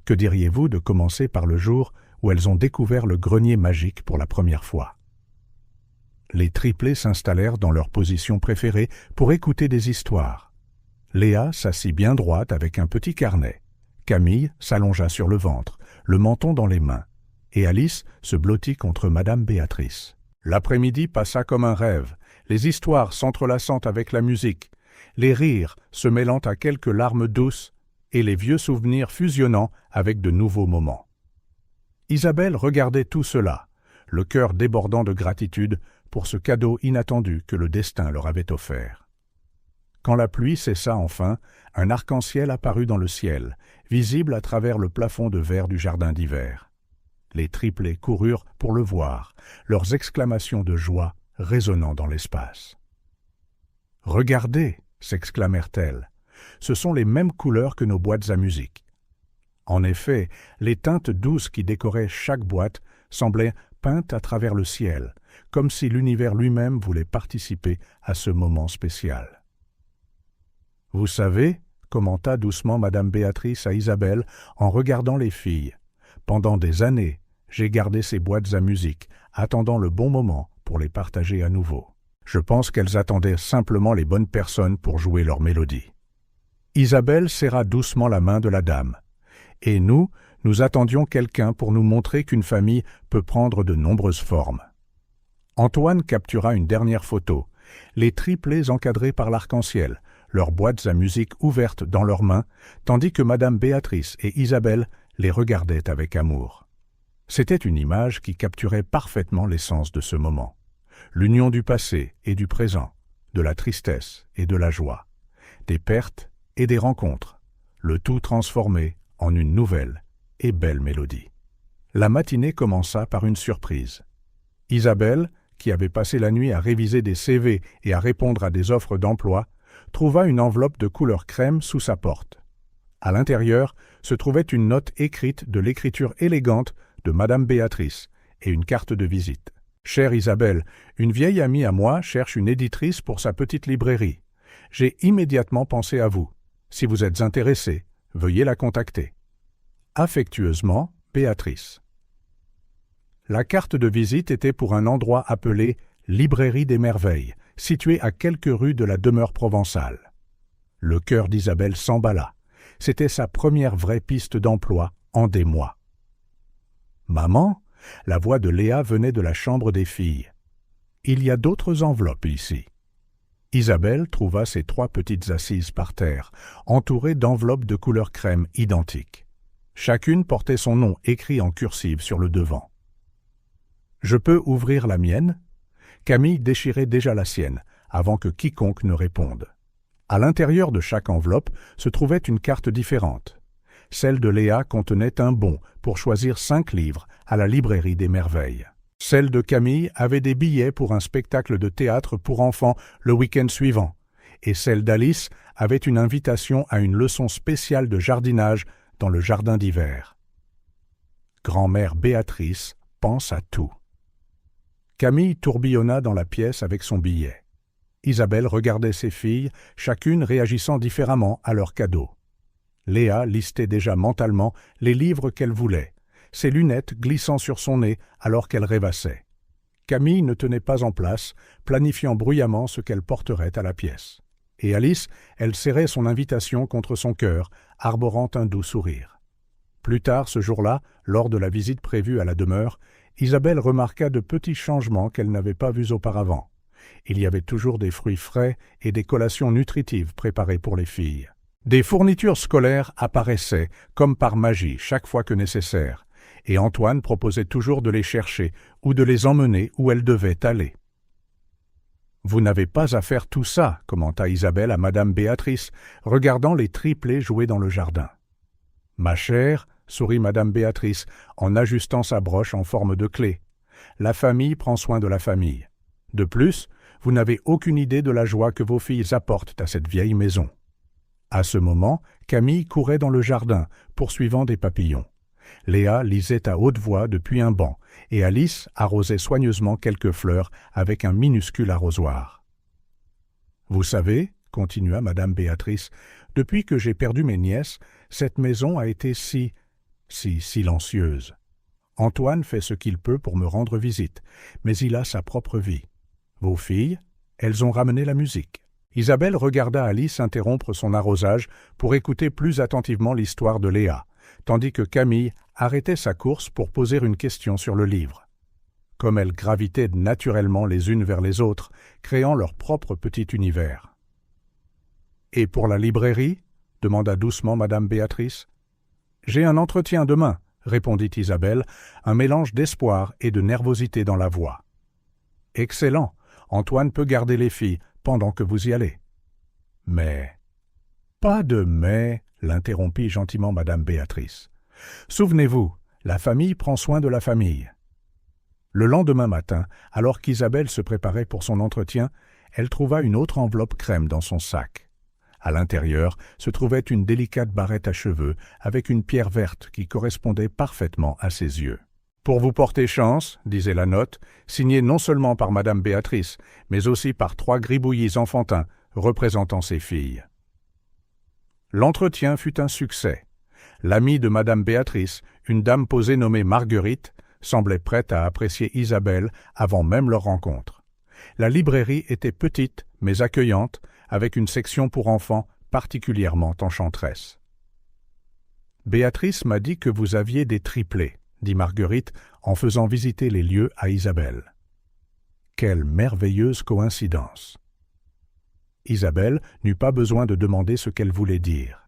Que diriez-vous de commencer par le jour où elles ont découvert le grenier magique pour la première fois? Les triplés s'installèrent dans leur position préférée pour écouter des histoires. Léa s'assit bien droite avec un petit carnet. Camille s'allongea sur le ventre, le menton dans les mains, et Alice se blottit contre Madame Béatrice. L'après-midi passa comme un rêve, les histoires s'entrelaçant avec la musique, les rires se mêlant à quelques larmes douces et les vieux souvenirs fusionnant avec de nouveaux moments. Isabelle regardait tout cela, le cœur débordant de gratitude pour ce cadeau inattendu que le destin leur avait offert. Quand la pluie cessa enfin, un arc-en-ciel apparut dans le ciel, visible à travers le plafond de verre du jardin d'hiver. Les triplés coururent pour le voir, leurs exclamations de joie résonnant dans l'espace. « Regardez !» s'exclamèrent-elles. « Ce sont les mêmes couleurs que nos boîtes à musique. » En effet, les teintes douces qui décoraient chaque boîte semblaient peintes à travers le ciel, comme si l'univers lui-même voulait participer à ce moment spécial. « Vous savez, » commenta doucement Madame Béatrice à Isabelle en regardant les filles, « pendant des années, j'ai gardé ces boîtes à musique, attendant le bon moment pour les partager à nouveau. Je pense qu'elles attendaient simplement les bonnes personnes pour jouer leur mélodie. » Isabelle serra doucement la main de la dame. « Et nous attendions quelqu'un pour nous montrer qu'une famille peut prendre de nombreuses formes. » Antoine captura une dernière photo, les triplés encadrés par l'arc-en-ciel, leurs boîtes à musique ouvertes dans leurs mains, tandis que Madame Béatrice et Isabelle les regardaient avec amour. C'était une image qui capturait parfaitement l'essence de ce moment. L'union du passé et du présent, de la tristesse et de la joie, des pertes et des rencontres, le tout transformé en une nouvelle et belle mélodie. La matinée commença par une surprise. Isabelle, qui avait passé la nuit à réviser des CV et à répondre à des offres d'emploi, trouva une enveloppe de couleur crème sous sa porte. À l'intérieur se trouvait une note écrite de l'écriture élégante de Madame Béatrice et une carte de visite. « Chère Isabelle, une vieille amie à moi cherche une éditrice pour sa petite librairie. J'ai immédiatement pensé à vous. Si vous êtes intéressé, veuillez la contacter. Affectueusement, Béatrice. » La carte de visite était pour un endroit appelé « Librairie des Merveilles », situé à quelques rues de la demeure provençale. Le cœur d'Isabelle s'emballa. C'était sa première vraie piste d'emploi en des mois. « Maman ?» La voix de Léa venait de la chambre des filles. « Il y a d'autres enveloppes ici. » Isabelle trouva ses 3 petites assises par terre, entourées d'enveloppes de couleur crème identiques. Chacune portait son nom écrit en cursive sur le devant. « Je peux ouvrir la mienne ?» Camille déchirait déjà la sienne, avant que quiconque ne réponde. À l'intérieur de chaque enveloppe se trouvait une carte différente. Celle de Léa contenait un bon pour choisir 5 livres à la librairie des Merveilles. Celle de Camille avait des billets pour un spectacle de théâtre pour enfants le week-end suivant, et celle d'Alice avait une invitation à une leçon spéciale de jardinage dans le jardin d'hiver. Grand-mère Béatrice pense à tout. Camille tourbillonna dans la pièce avec son billet. Isabelle regardait ses filles, chacune réagissant différemment à leur cadeau. Léa listait déjà mentalement les livres qu'elle voulait, ses lunettes glissant sur son nez alors qu'elle rêvassait. Camille ne tenait pas en place, planifiant bruyamment ce qu'elle porterait à la pièce. Et Alice, elle serrait son invitation contre son cœur, arborant un doux sourire. Plus tard ce jour-là, lors de la visite prévue à la demeure, Isabelle remarqua de petits changements qu'elle n'avait pas vus auparavant. Il y avait toujours des fruits frais et des collations nutritives préparées pour les filles. Des fournitures scolaires apparaissaient, comme par magie, chaque fois que nécessaire, et Antoine proposait toujours de les chercher ou de les emmener où elles devaient aller. « Vous n'avez pas à faire tout ça, » commenta Isabelle à Madame Béatrice, regardant les triplés jouer dans le jardin. « Ma chère, » sourit Madame Béatrice, en ajustant sa broche en forme de clé. « La famille prend soin de la famille. De plus, vous n'avez aucune idée de la joie que vos filles apportent à cette vieille maison. » À ce moment, Camille courait dans le jardin, poursuivant des papillons. Léa lisait à haute voix depuis un banc, et Alice arrosait soigneusement quelques fleurs avec un minuscule arrosoir. « Vous savez, » continua Madame Béatrice, « depuis que j'ai perdu mes nièces, cette maison a été si si silencieuse. Antoine fait ce qu'il peut pour me rendre visite, mais il a sa propre vie. Vos filles, elles ont ramené la musique. Isabelle regarda Alice interrompre son arrosage pour écouter plus attentivement l'histoire de Léa, tandis que Camille arrêtait sa course pour poser une question sur le livre. Comme elles gravitaient naturellement les unes vers les autres, créant leur propre petit univers. « Et pour la librairie ?» demanda doucement madame Béatrice. « J'ai un entretien demain, » répondit Isabelle, un mélange d'espoir et de nervosité dans la voix. « Excellent, Antoine peut garder les filles pendant que vous y allez. »« Mais... » »« Pas de mais, » l'interrompit gentiment madame Béatrice. « Souvenez-vous, la famille prend soin de la famille. » Le lendemain matin, alors qu'Isabelle se préparait pour son entretien, elle trouva une autre enveloppe crème dans son sac. À l'intérieur se trouvait une délicate barrette à cheveux avec une pierre verte qui correspondait parfaitement à ses yeux. « Pour vous porter chance, » disait la note, signée non seulement par madame Béatrice, mais aussi par 3 gribouillis enfantins représentant ses filles. L'entretien fut un succès. L'amie de madame Béatrice, une dame posée nommée Marguerite, semblait prête à apprécier Isabelle avant même leur rencontre. La librairie était petite mais accueillante, avec une section pour enfants particulièrement enchanteresse. « Béatrice m'a dit que vous aviez des triplés, » dit Marguerite en faisant visiter les lieux à Isabelle. Quelle merveilleuse coïncidence! Isabelle n'eut pas besoin de demander ce qu'elle voulait dire.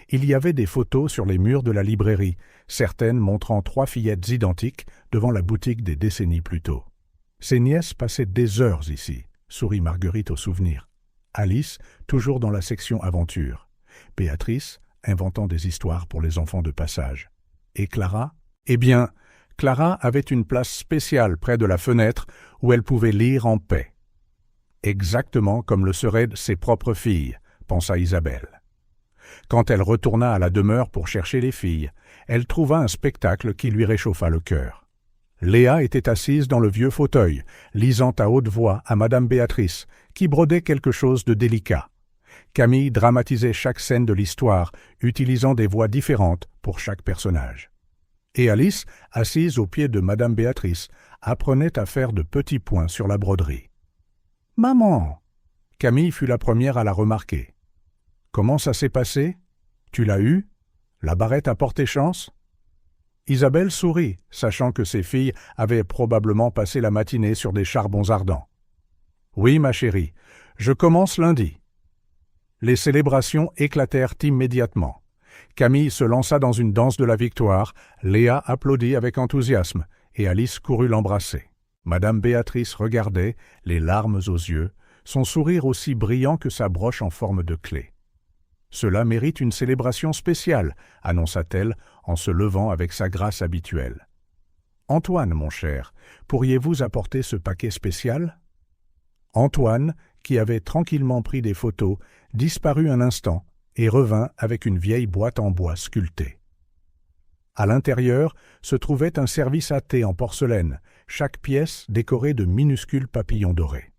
Il y avait des photos sur les murs de la librairie, certaines montrant 3 fillettes identiques devant la boutique des décennies plus tôt. Ses nièces passaient des heures ici, sourit Marguerite au souvenir. Alice, toujours dans la section aventure. Béatrice, inventant des histoires pour les enfants de passage. Et Clara? Eh bien, Clara avait une place spéciale près de la fenêtre où elle pouvait lire en paix. Exactement comme le seraient ses propres filles, pensa Isabelle. Quand elle retourna à la demeure pour chercher les filles, elle trouva un spectacle qui lui réchauffa le cœur. Léa était assise dans le vieux fauteuil, lisant à haute voix à madame Béatrice, qui brodait quelque chose de délicat. Camille dramatisait chaque scène de l'histoire, utilisant des voix différentes pour chaque personnage. Et Alice, assise au pied de madame Béatrice, apprenait à faire de petits points sur la broderie. « Maman !» Camille fut la première à la remarquer. « Comment ça s'est passé? Tu l'as eu? La barrette a porté chance ?» Isabelle sourit, sachant que ses filles avaient probablement passé la matinée sur des charbons ardents. « Oui, ma chérie, je commence lundi. » Les célébrations éclatèrent immédiatement. Camille se lança dans une danse de la victoire, Léa applaudit avec enthousiasme, et Alice courut l'embrasser. Madame Béatrice regardait, les larmes aux yeux, son sourire aussi brillant que sa broche en forme de clé. « Cela mérite une célébration spéciale, » annonça-t-elle en se levant avec sa grâce habituelle. « Antoine, mon cher, pourriez-vous apporter ce paquet spécial ?» Antoine, qui avait tranquillement pris des photos, disparut un instant et revint avec une vieille boîte en bois sculptée. À l'intérieur se trouvait un service à thé en porcelaine, chaque pièce décorée de minuscules papillons dorés.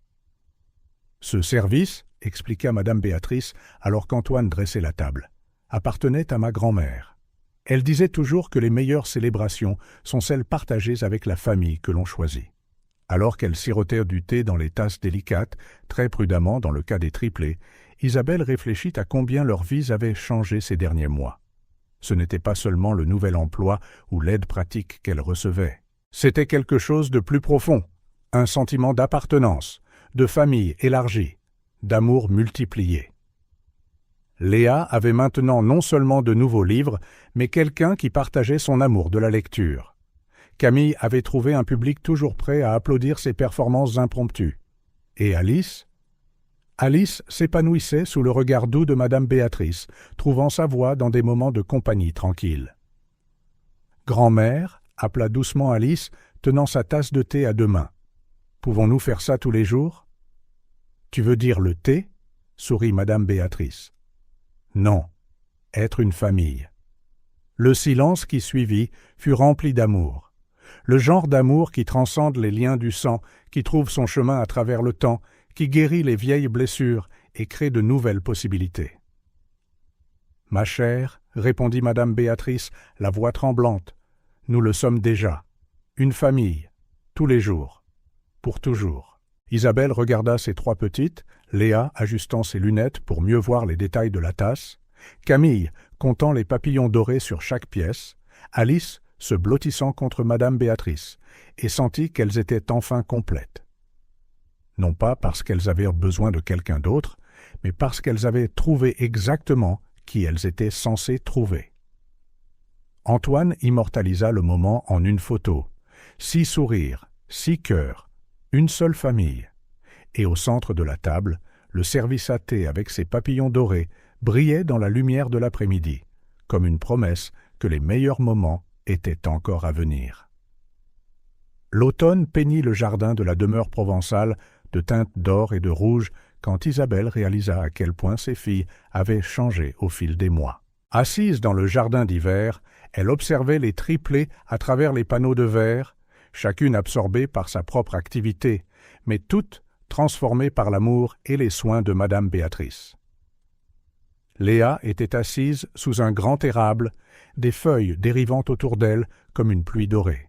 « Ce service, » expliqua madame Béatrice alors qu'Antoine dressait la table, « appartenait à ma grand-mère. Elle disait toujours que les meilleures célébrations sont celles partagées avec la famille que l'on choisit. » Alors qu'elle sirotait du thé dans les tasses délicates, très prudemment dans le cas des triplés, Isabelle réfléchit à combien leurs vies avaient changé ces derniers mois. Ce n'était pas seulement le nouvel emploi ou l'aide pratique qu'elle recevait. C'était quelque chose de plus profond, un sentiment d'appartenance, de famille élargie, d'amour multiplié. Léa avait maintenant non seulement de nouveaux livres, mais quelqu'un qui partageait son amour de la lecture. Camille avait trouvé un public toujours prêt à applaudir ses performances impromptues. Et Alice? Alice s'épanouissait sous le regard doux de madame Béatrice, trouvant sa voix dans des moments de compagnie tranquille. « Grand-mère » appela doucement Alice, tenant sa tasse de thé à 2 mains. « Pouvons-nous faire ça tous les jours ?»« Tu veux dire le thé ?» sourit madame Béatrice. « Non, être une famille. » Le silence qui suivit fut rempli d'amour. Le genre d'amour qui transcende les liens du sang, qui trouve son chemin à travers le temps, qui guérit les vieilles blessures et crée de nouvelles possibilités. « Ma chère, » répondit madame Béatrice, la voix tremblante. « Nous le sommes déjà. Une famille, tous les jours, pour toujours. » Isabelle regarda ses trois petites, Léa ajustant ses lunettes pour mieux voir les détails de la tasse, Camille comptant les papillons dorés sur chaque pièce, Alice se blottissant contre madame Béatrice, et sentit qu'elles étaient enfin complètes. Non pas parce qu'elles avaient besoin de quelqu'un d'autre, mais parce qu'elles avaient trouvé exactement qui elles étaient censées trouver. Antoine immortalisa le moment en une photo. 6 sourires, 6 cœurs, une seule famille. Et au centre de la table, le service à thé avec ses papillons dorés brillait dans la lumière de l'après-midi, comme une promesse que les meilleurs moments étaient encore à venir. L'automne peignit le jardin de la demeure provençale de teintes d'or et de rouge quand Isabelle réalisa à quel point ses filles avaient changé au fil des mois. Assise dans le jardin d'hiver, elle observait les triplés à travers les panneaux de verre, chacune absorbée par sa propre activité, mais toutes transformées par l'amour et les soins de madame Béatrice. Léa était assise sous un grand érable, des feuilles dérivant autour d'elle comme une pluie dorée.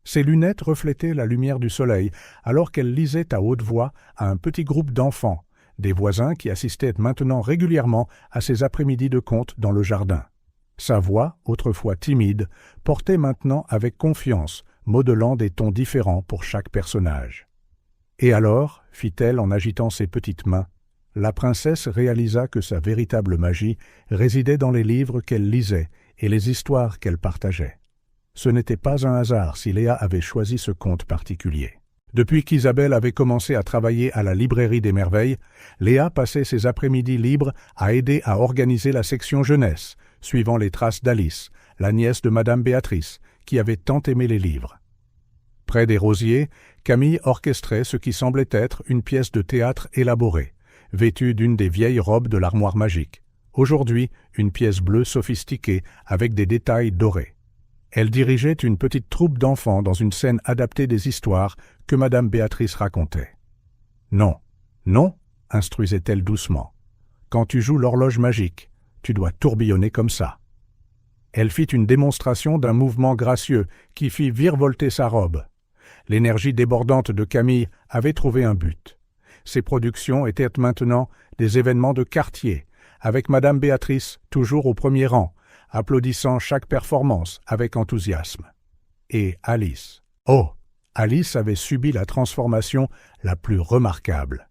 Ses lunettes reflétaient la lumière du soleil, alors qu'elle lisait à haute voix à un petit groupe d'enfants, des voisins qui assistaient maintenant régulièrement à ses après-midi de conte dans le jardin. Sa voix, autrefois timide, portait maintenant avec confiance, modelant des tons différents pour chaque personnage. « Et alors, fit-elle en agitant ses petites mains, la princesse réalisa que sa véritable magie résidait dans les livres qu'elle lisait et les histoires qu'elle partageait. Ce n'était pas un hasard si Léa avait choisi ce conte particulier. Depuis qu'Isabelle avait commencé à travailler à la librairie des merveilles, Léa passait ses après-midi libres à aider à organiser la section jeunesse, suivant les traces d'Alice, la nièce de madame Béatrice, qui avait tant aimé les livres. Près des rosiers, Camille orchestrait ce qui semblait être une pièce de théâtre élaborée, vêtue d'une des vieilles robes de l'armoire magique. Aujourd'hui, une pièce bleue sophistiquée avec des détails dorés. Elle dirigeait une petite troupe d'enfants dans une scène adaptée des histoires que madame Béatrice racontait. « Non, non, instruisait-elle doucement. Quand tu joues l'horloge magique, tu dois tourbillonner comme ça. » Elle fit une démonstration d'un mouvement gracieux qui fit virevolter sa robe. L'énergie débordante de Camille avait trouvé un but. Ses productions étaient maintenant des événements de quartier, avec madame Béatrice toujours au premier rang, applaudissant chaque performance avec enthousiasme. Et Alice. Oh, Alice avait subi la transformation la plus remarquable.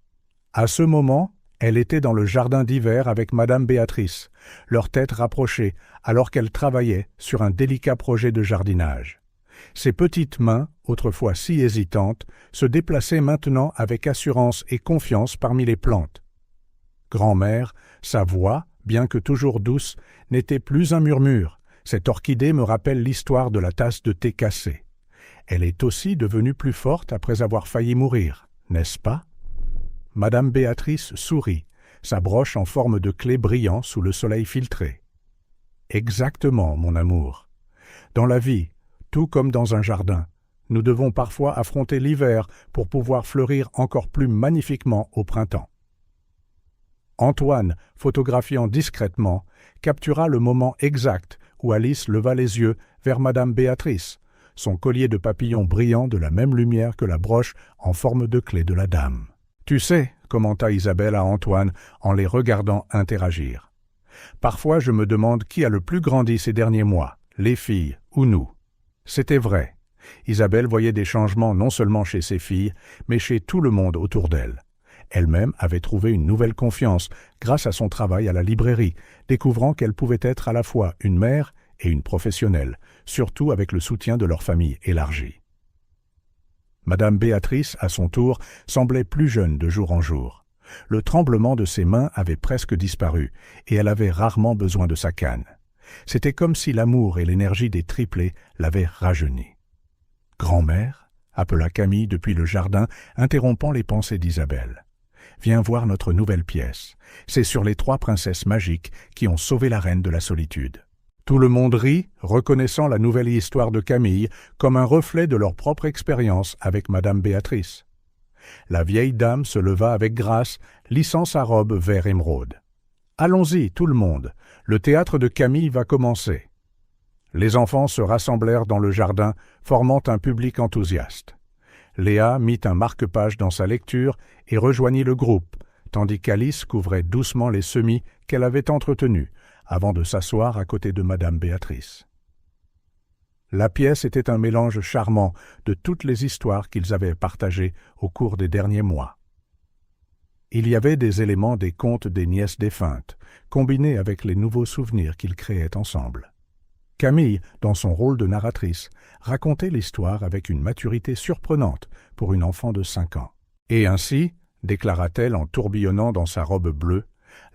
À ce moment, elle était dans le jardin d'hiver avec madame Béatrice, leurs têtes rapprochées alors qu'elle travaillait sur un délicat projet de jardinage. Ses petites mains, autrefois si hésitantes, se déplaçaient maintenant avec assurance et confiance parmi les plantes. Grand-mère, sa voix, bien que toujours douce, n'était plus un murmure. Cette orchidée me rappelle l'histoire de la tasse de thé cassée. Elle est aussi devenue plus forte après avoir failli mourir, n'est-ce pas? Madame Béatrice sourit, sa broche en forme de clé brillant sous le soleil filtré. Exactement, mon amour. Dans la vie, tout comme dans un jardin, nous devons parfois affronter l'hiver pour pouvoir fleurir encore plus magnifiquement au printemps. Antoine, photographiant discrètement, captura le moment exact où Alice leva les yeux vers madame Béatrice, son collier de papillons brillant de la même lumière que la broche en forme de clé de la dame. « Tu sais, » commenta Isabelle à Antoine en les regardant interagir. « Parfois je me demande qui a le plus grandi ces derniers mois, les filles ou nous. » C'était vrai. Isabelle voyait des changements non seulement chez ses filles, mais chez tout le monde autour d'elle. Elle-même avait trouvé une nouvelle confiance grâce à son travail à la librairie, découvrant qu'elle pouvait être à la fois une mère et une professionnelle, surtout avec le soutien de leur famille élargie. Madame Béatrice, à son tour, semblait plus jeune de jour en jour. Le tremblement de ses mains avait presque disparu, et elle avait rarement besoin de sa canne. C'était comme si l'amour et l'énergie des triplés l'avaient rajeunie. « Grand-mère » appela Camille depuis le jardin, interrompant les pensées d'Isabelle. « Viens voir notre nouvelle pièce. C'est sur les 3 princesses magiques qui ont sauvé la reine de la solitude. » Tout le monde rit, reconnaissant la nouvelle histoire de Camille comme un reflet de leur propre expérience avec madame Béatrice. La vieille dame se leva avec grâce, lissant sa robe vert émeraude. Allons-y, tout le monde, le théâtre de Camille va commencer. Les enfants se rassemblèrent dans le jardin, formant un public enthousiaste. Léa mit un marque-page dans sa lecture et rejoignit le groupe, tandis qu'Alice couvrait doucement les semis qu'elle avait entretenus, avant de s'asseoir à côté de Madame Béatrice. La pièce était un mélange charmant de toutes les histoires qu'ils avaient partagées au cours des derniers mois. Il y avait des éléments des contes des nièces défuntes, combinés avec les nouveaux souvenirs qu'ils créaient ensemble. Camille, dans son rôle de narratrice, racontait l'histoire avec une maturité surprenante pour une enfant de 5 ans. Et ainsi, déclara-t-elle en tourbillonnant dans sa robe bleue,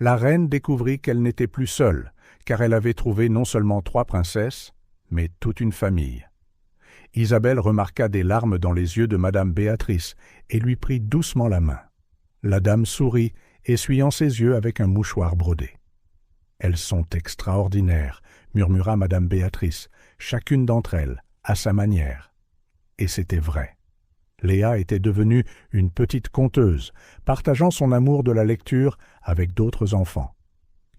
la reine découvrit qu'elle n'était plus seule, car elle avait trouvé non seulement 3 princesses, mais toute une famille. Isabelle remarqua des larmes dans les yeux de Madame Béatrice et lui prit doucement la main. La dame sourit, essuyant ses yeux avec un mouchoir brodé. « Elles sont extraordinaires », murmura Madame Béatrice, chacune d'entre elles, à sa manière. Et c'était vrai. Léa était devenue une petite conteuse, partageant son amour de la lecture avec d'autres enfants.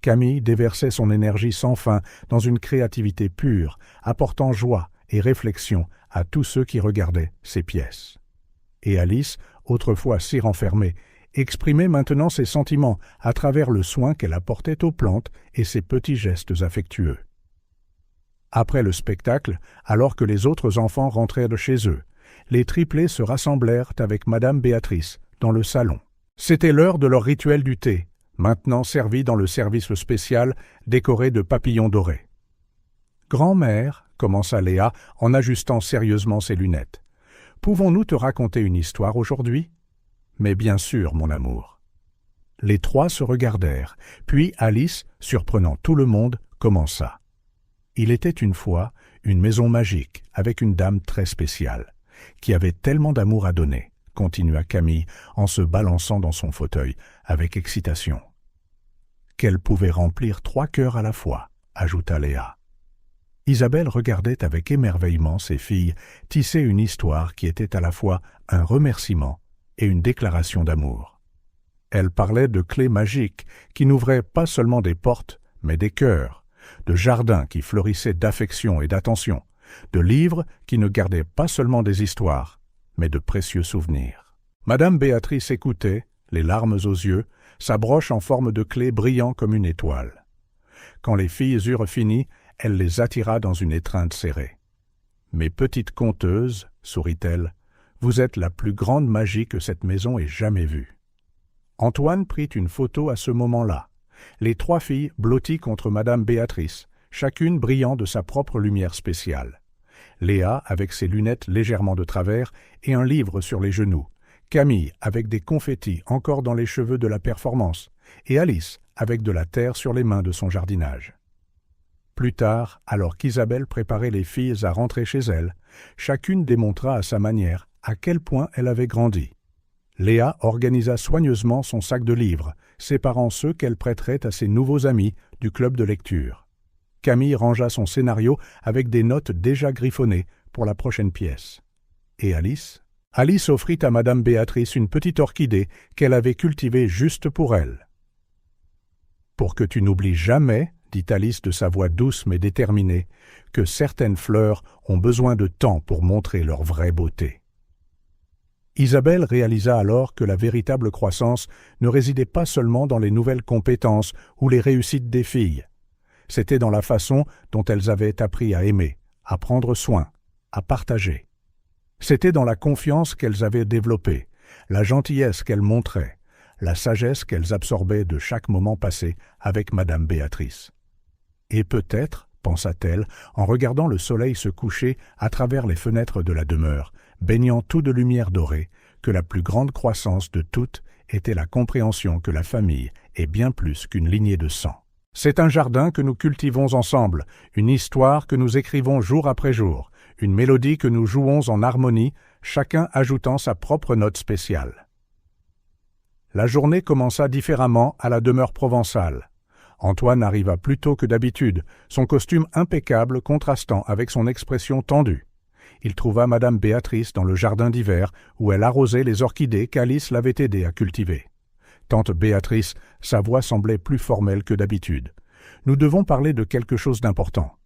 Camille déversait son énergie sans fin dans une créativité pure, apportant joie et réflexion à tous ceux qui regardaient ses pièces. Et Alice, autrefois si renfermée, exprimait maintenant ses sentiments à travers le soin qu'elle apportait aux plantes et ses petits gestes affectueux. Après le spectacle, alors que les autres enfants rentraient de chez eux, les triplés se rassemblèrent avec Madame Béatrice dans le salon. C'était l'heure de leur rituel du thé, maintenant servi dans le service spécial décoré de papillons dorés. « Grand-mère, » commença Léa en ajustant sérieusement ses lunettes, « pouvons-nous te raconter une histoire aujourd'hui ?»« Mais bien sûr, mon amour. » Les 3 se regardèrent, puis Alice, surprenant tout le monde, commença. « Il était une fois une maison magique avec une dame très spéciale, qui avait tellement d'amour à donner, » continua Camille en se balançant dans son fauteuil avec excitation. « Qu'elle pouvait remplir 3 cœurs à la fois, » ajouta Léa. Isabelle regardait avec émerveillement ses filles tisser une histoire qui était à la fois un remerciement et une déclaration d'amour. Elle parlait de clés magiques qui n'ouvraient pas seulement des portes, mais des cœurs, de jardins qui fleurissaient d'affection et d'attention, de livres qui ne gardaient pas seulement des histoires, mais de précieux souvenirs. Madame Béatrice écoutait, les larmes aux yeux, sa broche en forme de clé brillant comme une étoile. Quand les filles eurent fini, elle les attira dans une étreinte serrée. « Mes petites conteuses, sourit-elle, vous êtes la plus grande magie que cette maison ait jamais vue. » Antoine prit une photo à ce moment-là, les 3 filles blotties contre Madame Béatrice, chacune brillant de sa propre lumière spéciale. Léa avec ses lunettes légèrement de travers et un livre sur les genoux, Camille avec des confettis encore dans les cheveux de la performance, et Alice avec de la terre sur les mains de son jardinage. Plus tard, alors qu'Isabelle préparait les filles à rentrer chez elle, chacune démontra à sa manière à quel point elle avait grandi. Léa organisa soigneusement son sac de livres, séparant ceux qu'elle prêterait à ses nouveaux amis du club de lecture. Camille rangea son scénario avec des notes déjà griffonnées pour la prochaine pièce. Et Alice ? Alice offrit à Madame Béatrice une petite orchidée qu'elle avait cultivée juste pour elle. « Pour que tu n'oublies jamais, » dit Alice de sa voix douce mais déterminée, « que certaines fleurs ont besoin de temps pour montrer leur vraie beauté. » Isabelle réalisa alors que la véritable croissance ne résidait pas seulement dans les nouvelles compétences ou les réussites des filles. C'était dans la façon dont elles avaient appris à aimer, à prendre soin, à partager. C'était dans la confiance qu'elles avaient développée, la gentillesse qu'elles montraient, la sagesse qu'elles absorbaient de chaque moment passé avec Madame Béatrice. Et peut-être, pensa-t-elle, en regardant le soleil se coucher à travers les fenêtres de la demeure, baignant tout de lumière dorée, que la plus grande croissance de toutes était la compréhension que la famille est bien plus qu'une lignée de sang. C'est un jardin que nous cultivons ensemble, une histoire que nous écrivons jour après jour, une mélodie que nous jouons en harmonie, chacun ajoutant sa propre note spéciale. La journée commença différemment à la demeure provençale. Antoine arriva plus tôt que d'habitude, son costume impeccable contrastant avec son expression tendue. Il trouva Madame Béatrice dans le jardin d'hiver où elle arrosait les orchidées qu'Alice l'avait aidé à cultiver. Tante Béatrice, sa voix semblait plus formelle que d'habitude. Nous devons parler de quelque chose d'important.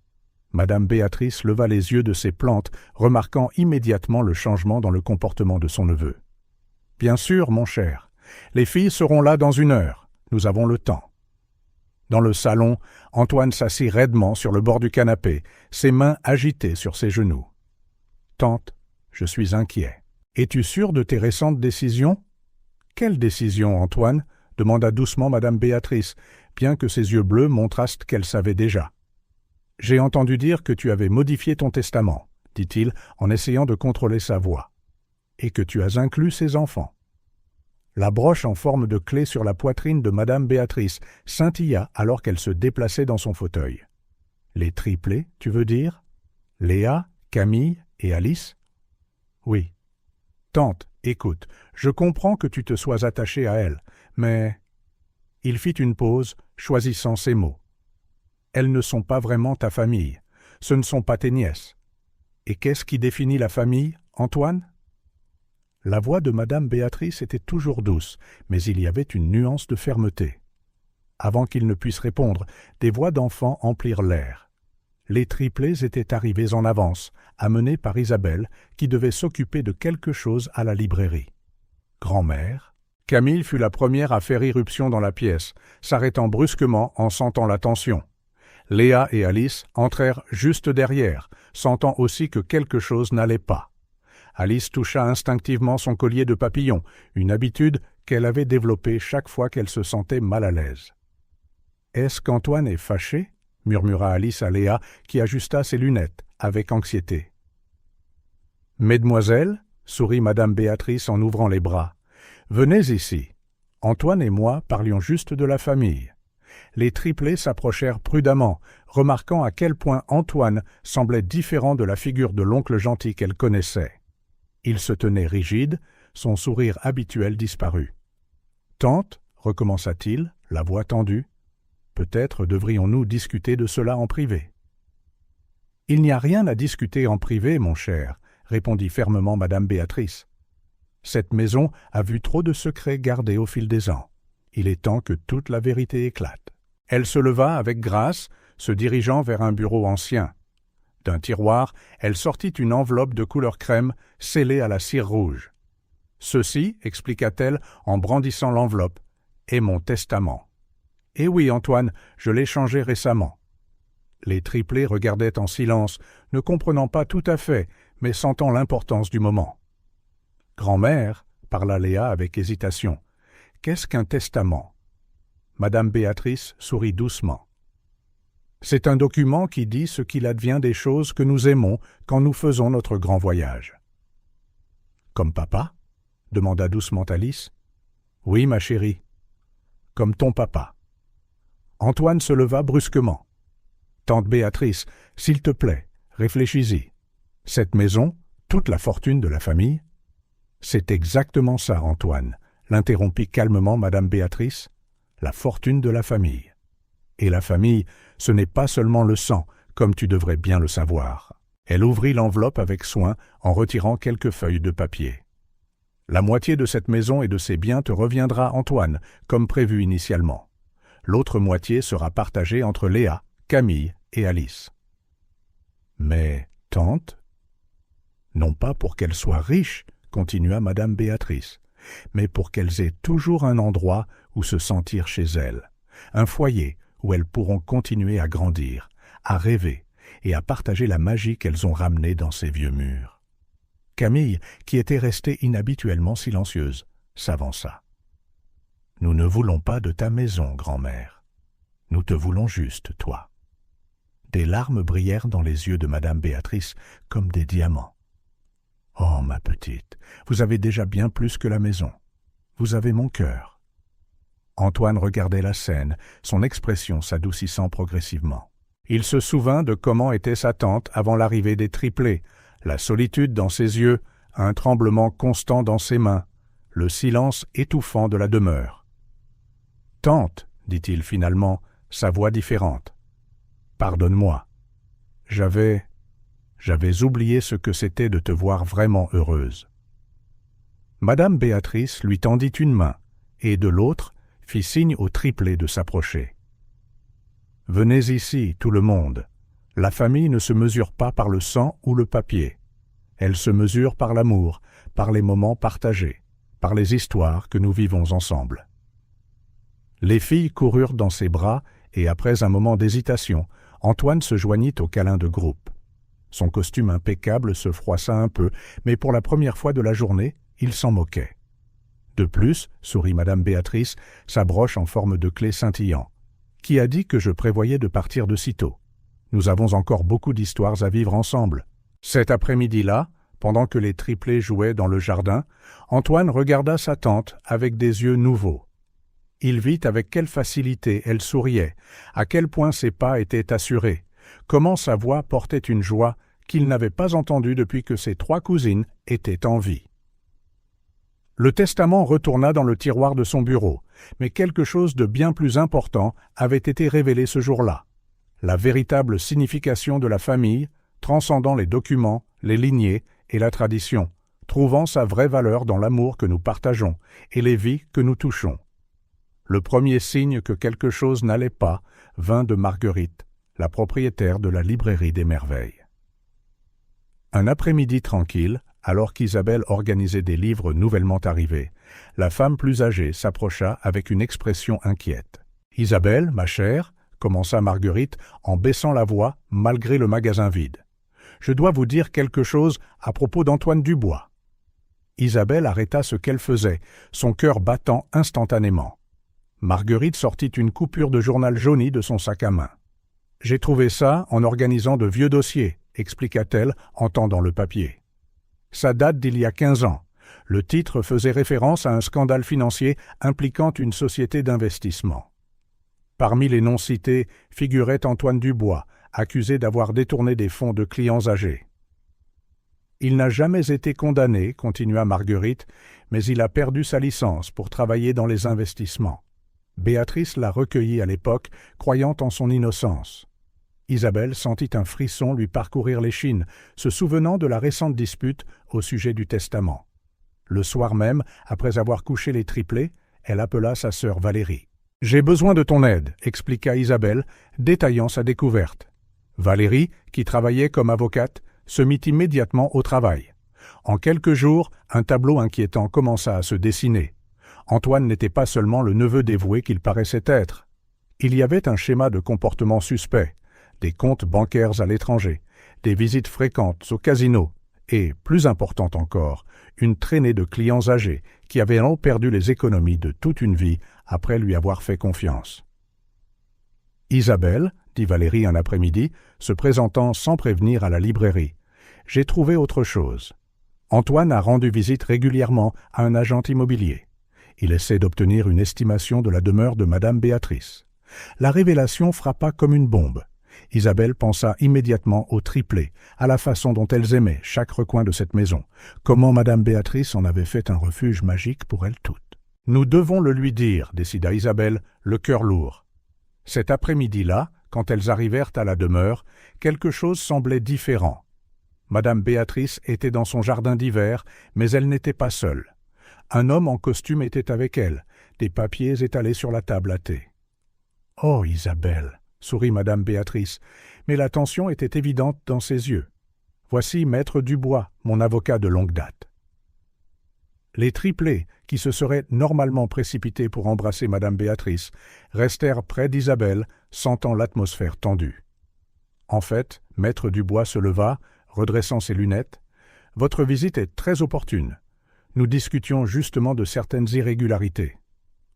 Madame Béatrice leva les yeux de ses plantes, remarquant immédiatement le changement dans le comportement de son neveu. « Bien sûr, mon cher. Les filles seront là dans 1 heure. Nous avons le temps. » Dans le salon, Antoine s'assit raidement sur le bord du canapé, ses mains agitées sur ses genoux. « Tante, je suis inquiet. Es-tu sûre de tes récentes décisions ?»« Quelle décision, Antoine ?» demanda doucement Madame Béatrice, bien que ses yeux bleus montrassent qu'elle savait déjà. « J'ai entendu dire que tu avais modifié ton testament, » dit-il en essayant de contrôler sa voix, « et que tu as inclus ses enfants. » La broche en forme de clé sur la poitrine de Madame Béatrice scintilla alors qu'elle se déplaçait dans son fauteuil. « Les triplés, tu veux dire? Léa, Camille et Alice? »« Oui. »« Tante, écoute, je comprends que tu te sois attachée à elle, mais... » Il fit une pause, choisissant ses mots. « Elles ne sont pas vraiment ta famille. Ce ne sont pas tes nièces. Et qu'est-ce qui définit la famille, Antoine ?» La voix de Madame Béatrice était toujours douce, mais il y avait une nuance de fermeté. Avant qu'il ne puisse répondre, des voix d'enfants emplirent l'air. Les triplés étaient arrivés en avance, amenés par Isabelle, qui devait s'occuper de quelque chose à la librairie. Grand-mère. Camille fut la première à faire irruption dans la pièce, s'arrêtant brusquement en sentant la tension. Léa et Alice entrèrent juste derrière, sentant aussi que quelque chose n'allait pas. Alice toucha instinctivement son collier de papillon, une habitude qu'elle avait développée chaque fois qu'elle se sentait mal à l'aise. « Est-ce qu'Antoine est fâché ?» murmura Alice à Léa, qui ajusta ses lunettes, avec anxiété. « Mesdemoiselles, » sourit Madame Béatrice en ouvrant les bras, « venez ici. Antoine et moi parlions juste de la famille. » Les triplés s'approchèrent prudemment, remarquant à quel point Antoine semblait différent de la figure de l'oncle gentil qu'elle connaissait. Il se tenait rigide, son sourire habituel disparut. « Tante, » recommença-t-il, la voix tendue, « peut-être devrions-nous discuter de cela en privé. »« Il n'y a rien à discuter en privé, mon cher, » répondit fermement Madame Béatrice. « Cette maison a vu trop de secrets gardés au fil des ans. Il est temps que toute la vérité éclate. » Elle se leva avec grâce, se dirigeant vers un bureau ancien. D'un tiroir, elle sortit une enveloppe de couleur crème scellée à la cire rouge. « Ceci, expliqua-t-elle en brandissant l'enveloppe, est mon testament. Eh oui, Antoine, je l'ai changé récemment. » Les triplés regardaient en silence, ne comprenant pas tout à fait, mais sentant l'importance du moment. « Grand-mère, » parla Léa avec hésitation, « qu'est-ce qu'un testament ?» Madame Béatrice sourit doucement. « C'est un document qui dit ce qu'il advient des choses que nous aimons quand nous faisons notre grand voyage. »« Comme papa ?» demanda doucement Alice. « Oui, ma chérie. Comme ton papa. » Antoine se leva brusquement. « Tante Béatrice, s'il te plaît, réfléchis-y. Cette maison, toute la fortune de la famille ?»« C'est exactement ça, Antoine, » l'interrompit calmement Madame Béatrice. « La fortune de la famille. Et la famille, ce n'est pas seulement le sang, comme tu devrais bien le savoir. » Elle ouvrit l'enveloppe avec soin en retirant quelques feuilles de papier. « La moitié de cette maison et de ses biens te reviendra, Antoine, comme prévu initialement. L'autre moitié sera partagée entre Léa, Camille et Alice. »« Mais, tante, non pas pour qu'elles soient riches, continua Madame Béatrice, mais pour qu'elles aient toujours un endroit où se sentir chez elles, un foyer où elles pourront continuer à grandir, à rêver et à partager la magie qu'elles ont ramenée dans ces vieux murs. » Camille, qui était restée inhabituellement silencieuse, s'avança. « Nous ne voulons pas de ta maison, grand-mère. Nous te voulons juste, toi. » Des larmes brillèrent dans les yeux de Madame Béatrice comme des diamants. « Oh, ma petite, vous avez déjà bien plus que la maison. Vous avez mon cœur. » Antoine regardait la scène, son expression s'adoucissant progressivement. Il se souvint de comment était sa tante avant l'arrivée des triplés, la solitude dans ses yeux, un tremblement constant dans ses mains, le silence étouffant de la demeure. « Tante, » dit-il finalement, sa voix différente, « pardonne-moi. J'avais oublié ce que c'était de te voir vraiment heureuse. » Madame Béatrice lui tendit une main, et de l'autre, fit signe au triplé de s'approcher. « Venez ici, tout le monde. La famille ne se mesure pas par le sang ou le papier. Elle se mesure par l'amour, par les moments partagés, par les histoires que nous vivons ensemble. » Les filles coururent dans ses bras et après un moment d'hésitation, Antoine se joignit au câlin de groupe. Son costume impeccable se froissa un peu, mais pour la première fois de la journée, il s'en moquait. De plus, sourit madame Béatrice, sa broche en forme de clé scintillant. Qui a dit que je prévoyais de partir de sitôt? Nous avons encore beaucoup d'histoires à vivre ensemble. Cet après-midi-là, pendant que les triplés jouaient dans le jardin, Antoine regarda sa tante avec des yeux nouveaux. Il vit avec quelle facilité elle souriait, à quel point ses pas étaient assurés, comment sa voix portait une joie qu'il n'avait pas entendue depuis que ses 3 cousines étaient en vie. Le testament retourna dans le tiroir de son bureau, mais quelque chose de bien plus important avait été révélé ce jour-là. La véritable signification de la famille, transcendant les documents, les lignées et la tradition, trouvant sa vraie valeur dans l'amour que nous partageons et les vies que nous touchons. Le premier signe que quelque chose n'allait pas vint de Marguerite, la propriétaire de la librairie des merveilles. Un après-midi tranquille, alors qu'Isabelle organisait des livres nouvellement arrivés, la femme plus âgée s'approcha avec une expression inquiète. « Isabelle, ma chère, » commença Marguerite en baissant la voix malgré le magasin vide. « Je dois vous dire quelque chose à propos d'Antoine Dubois. » Isabelle arrêta ce qu'elle faisait, son cœur battant instantanément. Marguerite sortit une coupure de journal jauni de son sac à main. « J'ai trouvé ça en organisant de vieux dossiers, » expliqua-t-elle en tendant le papier. Ça date d'il y a 15 ans. Le titre faisait référence à un scandale financier impliquant une société d'investissement. Parmi les noms cités figurait Antoine Dubois, accusé d'avoir détourné des fonds de clients âgés. Il n'a jamais été condamné, continua Marguerite, mais il a perdu sa licence pour travailler dans les investissements. Béatrice l'a recueilli à l'époque, croyant en son innocence. Isabelle sentit un frisson lui parcourir l'échine, se souvenant de la récente dispute au sujet du testament. Le soir même, après avoir couché les triplés, elle appela sa sœur Valérie. « J'ai besoin de ton aide », expliqua Isabelle, détaillant sa découverte. Valérie, qui travaillait comme avocate, se mit immédiatement au travail. En quelques jours, un tableau inquiétant commença à se dessiner. Antoine n'était pas seulement le neveu dévoué qu'il paraissait être. Il y avait un schéma de comportement suspect, des comptes bancaires à l'étranger, des visites fréquentes au casino et, plus important encore, une traînée de clients âgés qui avaient perdu les économies de toute une vie après lui avoir fait confiance. « Isabelle, » dit Valérie un après-midi, se présentant sans prévenir à la librairie, « j'ai trouvé autre chose. Antoine a rendu visite régulièrement à un agent immobilier. Il essaie d'obtenir une estimation de la demeure de madame Béatrice. La révélation frappa comme une bombe. Isabelle pensa immédiatement aux triplés, à la façon dont elles aimaient chaque recoin de cette maison, comment madame Béatrice en avait fait un refuge magique pour elles toutes. « Nous devons le lui dire, » décida Isabelle, le cœur lourd. Cet après-midi-là, quand elles arrivèrent à la demeure, quelque chose semblait différent. Madame Béatrice était dans son jardin d'hiver, mais elle n'était pas seule. Un homme en costume était avec elle, des papiers étalés sur la table à thé. « Oh, Isabelle !» sourit madame Béatrice, mais la tension était évidente dans ses yeux. « Voici maître Dubois, mon avocat de longue date. » Les triplés, qui se seraient normalement précipités pour embrasser madame Béatrice, restèrent près d'Isabelle, sentant l'atmosphère tendue. En fait, maître Dubois se leva, redressant ses lunettes. « Votre visite est très opportune. Nous discutions justement de certaines irrégularités. »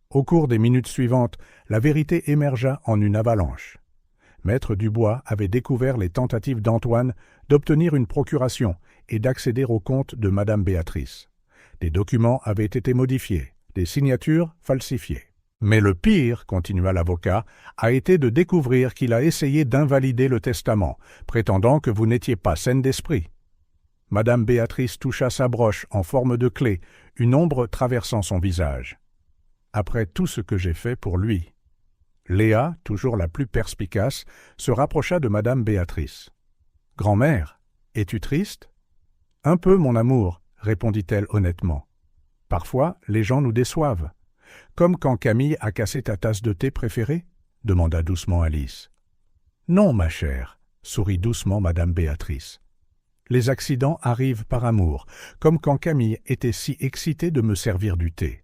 Au cours des minutes suivantes, la vérité émergea en une avalanche. Maître Dubois avait découvert les tentatives d'Antoine d'obtenir une procuration et d'accéder au compte de madame Béatrice. Des documents avaient été modifiés, des signatures falsifiées. Mais le pire, continua l'avocat, a été de découvrir qu'il a essayé d'invalider le testament, prétendant que vous n'étiez pas saine d'esprit. Madame Béatrice toucha sa broche en forme de clé, une ombre traversant son visage. Après tout ce que j'ai fait pour lui. Léa, toujours la plus perspicace, se rapprocha de madame Béatrice. « Grand-mère, es-tu triste ?»« Un peu, mon amour, » répondit-elle honnêtement. « Parfois, les gens nous déçoivent. Comme quand Camille a cassé ta tasse de thé préférée ?» demanda doucement Alice. « Non, ma chère, » sourit doucement Madame Béatrice. « Les accidents arrivent par amour, comme quand Camille était si excitée de me servir du thé.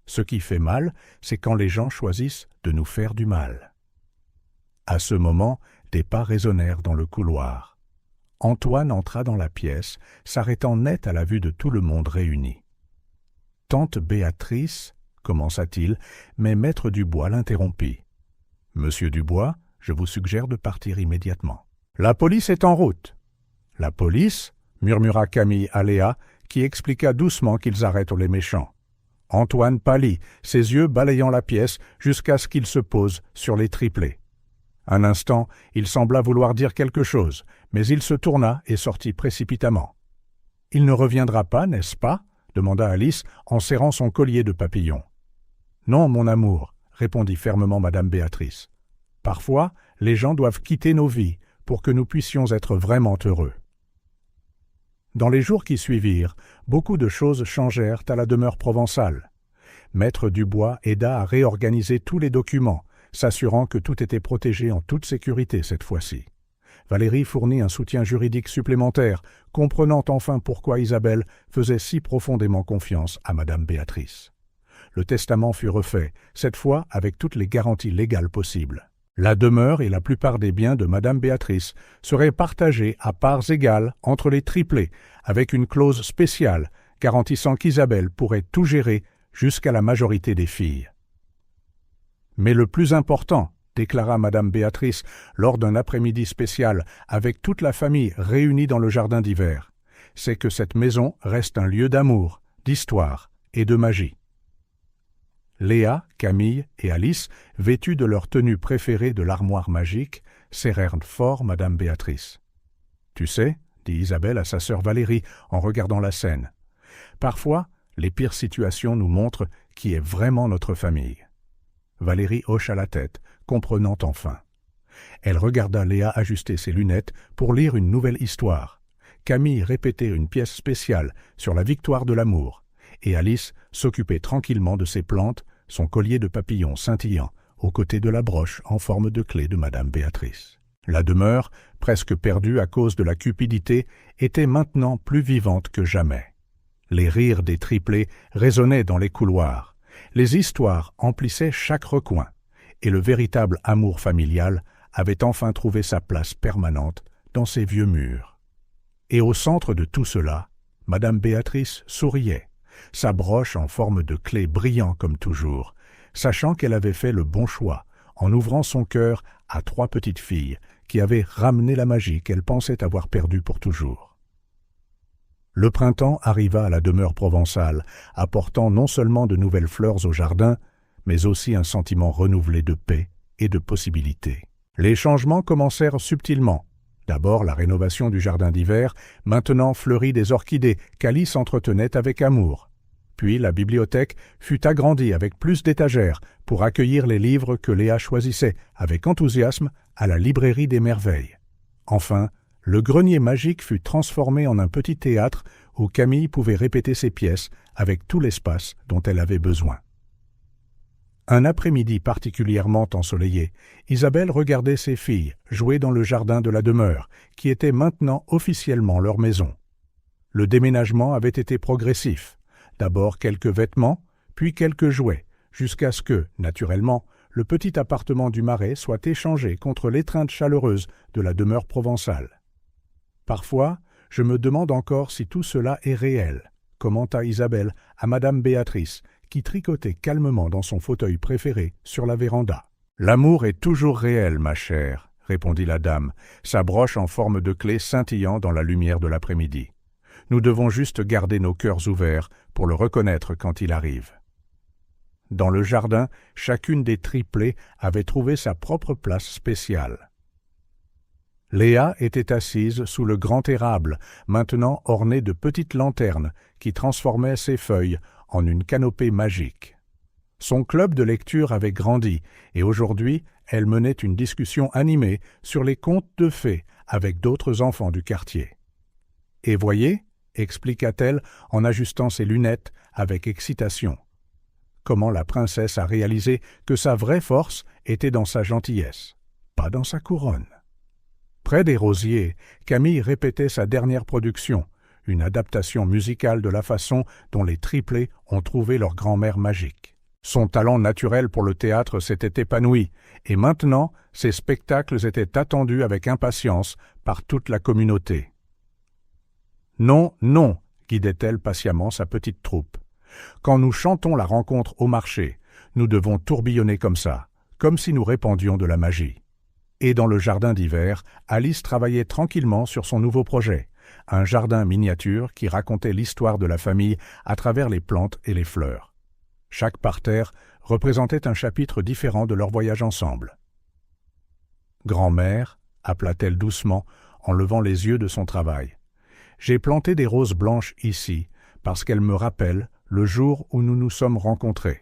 Ce qui fait mal, c'est quand les gens choisissent de nous faire du mal. » À ce moment, des pas résonnèrent dans le couloir. Antoine entra dans la pièce, s'arrêtant net à la vue de tout le monde réuni. « Tante Béatrice, » commença-t-il, mais maître Dubois l'interrompit. « Monsieur Dubois, je vous suggère de partir immédiatement. »« La police est en route. »« La police ?» murmura Camille à Léa, qui expliqua doucement qu'ils arrêtent les méchants. Antoine pâlit, ses yeux balayant la pièce jusqu'à ce qu'il se pose sur les triplés. Un instant, il sembla vouloir dire quelque chose, mais il se tourna et sortit précipitamment. « Il ne reviendra pas, n'est-ce pas ?» demanda Alice en serrant son collier de papillon. « Non, mon amour, » répondit fermement Madame Béatrice. « Parfois, les gens doivent quitter nos vies pour que nous puissions être vraiment heureux. » Dans les jours qui suivirent, beaucoup de choses changèrent à la demeure provençale. Maître Dubois aida à réorganiser tous les documents, s'assurant que tout était protégé en toute sécurité cette fois-ci. Valérie fournit un soutien juridique supplémentaire, comprenant enfin pourquoi Isabelle faisait si profondément confiance à Madame Béatrice. Le testament fut refait, cette fois avec toutes les garanties légales possibles. La demeure et la plupart des biens de Madame Béatrice seraient partagés à parts égales entre les triplés, avec une clause spéciale garantissant qu'Isabelle pourrait tout gérer jusqu'à la majorité des filles. Mais le plus important, déclara Madame Béatrice lors d'un après-midi spécial avec toute la famille réunie dans le jardin d'hiver, c'est que cette maison reste un lieu d'amour, d'histoire et de magie. Léa, Camille et Alice, vêtues de leur tenue préférée de l'armoire magique, serrèrent fort Madame Béatrice. « Tu sais, » dit Isabelle à sa sœur Valérie en regardant la scène, « parfois, les pires situations nous montrent qui est vraiment notre famille. » Valérie hocha la tête, comprenant enfin. Elle regarda Léa ajuster ses lunettes pour lire une nouvelle histoire. Camille répétait une pièce spéciale sur la victoire de l'amour, et Alice s'occupait tranquillement de ses plantes, son collier de papillons scintillant, aux côtés de la broche en forme de clé de Madame Béatrice. La demeure, presque perdue à cause de la cupidité, était maintenant plus vivante que jamais. Les rires des triplés résonnaient dans les couloirs. Les histoires emplissaient chaque recoin, et le véritable amour familial avait enfin trouvé sa place permanente dans ces vieux murs. Et au centre de tout cela, Madame Béatrice souriait, sa broche en forme de clé brillant comme toujours, sachant qu'elle avait fait le bon choix en ouvrant son cœur à 3 petites filles qui avaient ramené la magie qu'elle pensait avoir perdue pour toujours. Le printemps arriva à la demeure provençale, apportant non seulement de nouvelles fleurs au jardin, mais aussi un sentiment renouvelé de paix et de possibilités. Les changements commencèrent subtilement. D'abord la rénovation du jardin d'hiver, maintenant fleurie des orchidées qu'Alice entretenait avec amour. Puis la bibliothèque fut agrandie avec plus d'étagères pour accueillir les livres que Léa choisissait avec enthousiasme à la librairie des merveilles. Enfin, le grenier magique fut transformé en un petit théâtre où Camille pouvait répéter ses pièces avec tout l'espace dont elle avait besoin. Un après-midi particulièrement ensoleillé, Isabelle regardait ses filles jouer dans le jardin de la demeure, qui était maintenant officiellement leur maison. Le déménagement avait été progressif. D'abord quelques vêtements, puis quelques jouets, jusqu'à ce que, naturellement, le petit appartement du Marais soit échangé contre l'étreinte chaleureuse de la demeure provençale. Parfois, je me demande encore si tout cela est réel, commenta Isabelle à Madame Béatrice, qui tricotait calmement dans son fauteuil préféré sur la véranda. « L'amour est toujours réel, ma chère, » répondit la dame, sa broche en forme de clé scintillant dans la lumière de l'après-midi. « Nous devons juste garder nos cœurs ouverts pour le reconnaître quand il arrive. » Dans le jardin, chacune des triplés avait trouvé sa propre place spéciale. Léa était assise sous le grand érable, maintenant orné de petites lanternes qui transformaient ses feuilles en une canopée magique. Son club de lecture avait grandi et aujourd'hui, elle menait une discussion animée sur les contes de fées avec d'autres enfants du quartier. « Et voyez » expliqua-t-elle en ajustant ses lunettes avec excitation. « comment la princesse a réalisé que sa vraie force était dans sa gentillesse, pas dans sa couronne. Près des rosiers, Camille répétait sa dernière production, une adaptation musicale de la façon dont les triplés ont trouvé leur grand-mère magique. Son talent naturel pour le théâtre s'était épanoui, et maintenant ses spectacles étaient attendus avec impatience par toute la communauté. « Non, non !» guidait-elle patiemment sa petite troupe. « Quand nous chantons la rencontre au marché, nous devons tourbillonner comme ça, comme si nous répandions de la magie. » Et dans le jardin d'hiver, Alice travaillait tranquillement sur son nouveau projet, un jardin miniature qui racontait l'histoire de la famille à travers les plantes et les fleurs. Chaque parterre représentait un chapitre différent de leur voyage ensemble. « Grand-mère » appela-t-elle doucement en levant les yeux de son travail. « J'ai planté des roses blanches ici parce qu'elles me rappellent le jour où nous nous sommes rencontrés. »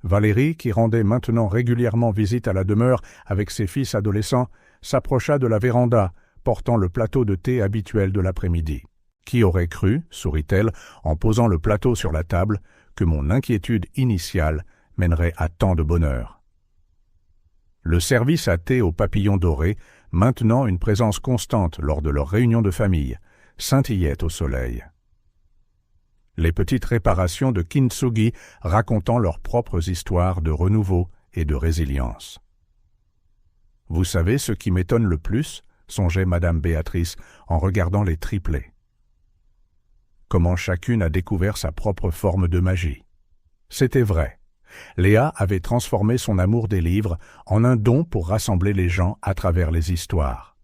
Valérie, qui rendait maintenant régulièrement visite à la demeure avec ses fils adolescents, s'approcha de la véranda, portant le plateau de thé habituel de l'après-midi. « Qui aurait cru, sourit-elle, en posant le plateau sur la table, que mon inquiétude initiale mènerait à tant de bonheur. » Le service à thé aux papillons dorés, maintenant une présence constante lors de leurs réunions de famille, scintillait au soleil. Les petites réparations de kintsugi racontant leurs propres histoires de renouveau et de résilience. « Vous savez ce qui m'étonne le plus ?» songeait Madame Béatrice en regardant les triplés. Comment chacune a découvert sa propre forme de magie. C'était vrai. Léa avait transformé son amour des livres en un don pour rassembler les gens à travers les histoires.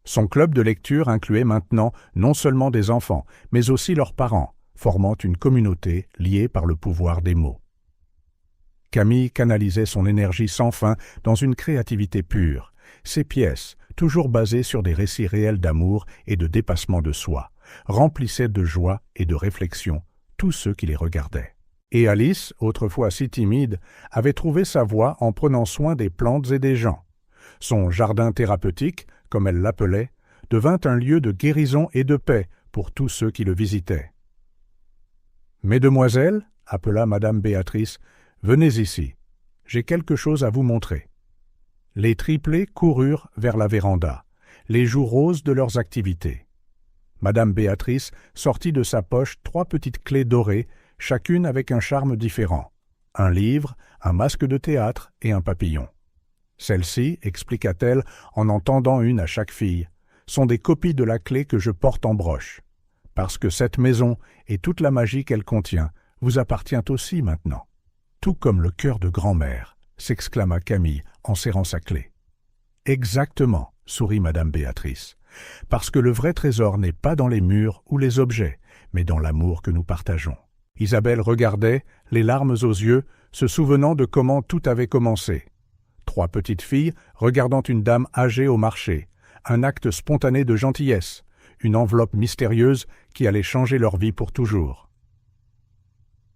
Son club de lecture incluait maintenant non seulement des enfants, mais aussi leurs parents, formant une communauté liée par le pouvoir des mots. Camille canalisait son énergie sans fin dans une créativité pure. Ses pièces, toujours basées sur des récits réels d'amour et de dépassement de soi, remplissaient de joie et de réflexion tous ceux qui les regardaient. Et Alice, autrefois si timide, avait trouvé sa voie en prenant soin des plantes et des gens. Son jardin thérapeutique, comme elle l'appelait, devint un lieu de guérison et de paix pour tous ceux qui le visitaient. « Mesdemoiselles, » appela Madame Béatrice, « venez ici. J'ai quelque chose à vous montrer. » Les triplés coururent vers la véranda, les joues roses de leurs activités. Madame Béatrice sortit de sa poche 3 petites clés dorées, chacune avec un charme différent. Un livre, un masque de théâtre et un papillon. Celles-ci, expliqua-t-elle en en tendant une à chaque fille, sont des copies de la clé que je porte en broche. Parce que cette maison et toute la magie qu'elle contient vous appartient aussi maintenant. Tout comme le cœur de grand-mère, s'exclama Camille en serrant sa clé. Exactement, sourit Madame Béatrice, parce que le vrai trésor n'est pas dans les murs ou les objets, mais dans l'amour que nous partageons. Isabelle regardait, les larmes aux yeux, se souvenant de comment tout avait commencé. 3 petites filles regardant une dame âgée au marché, un acte spontané de gentillesse, une enveloppe mystérieuse qui allait changer leur vie pour toujours.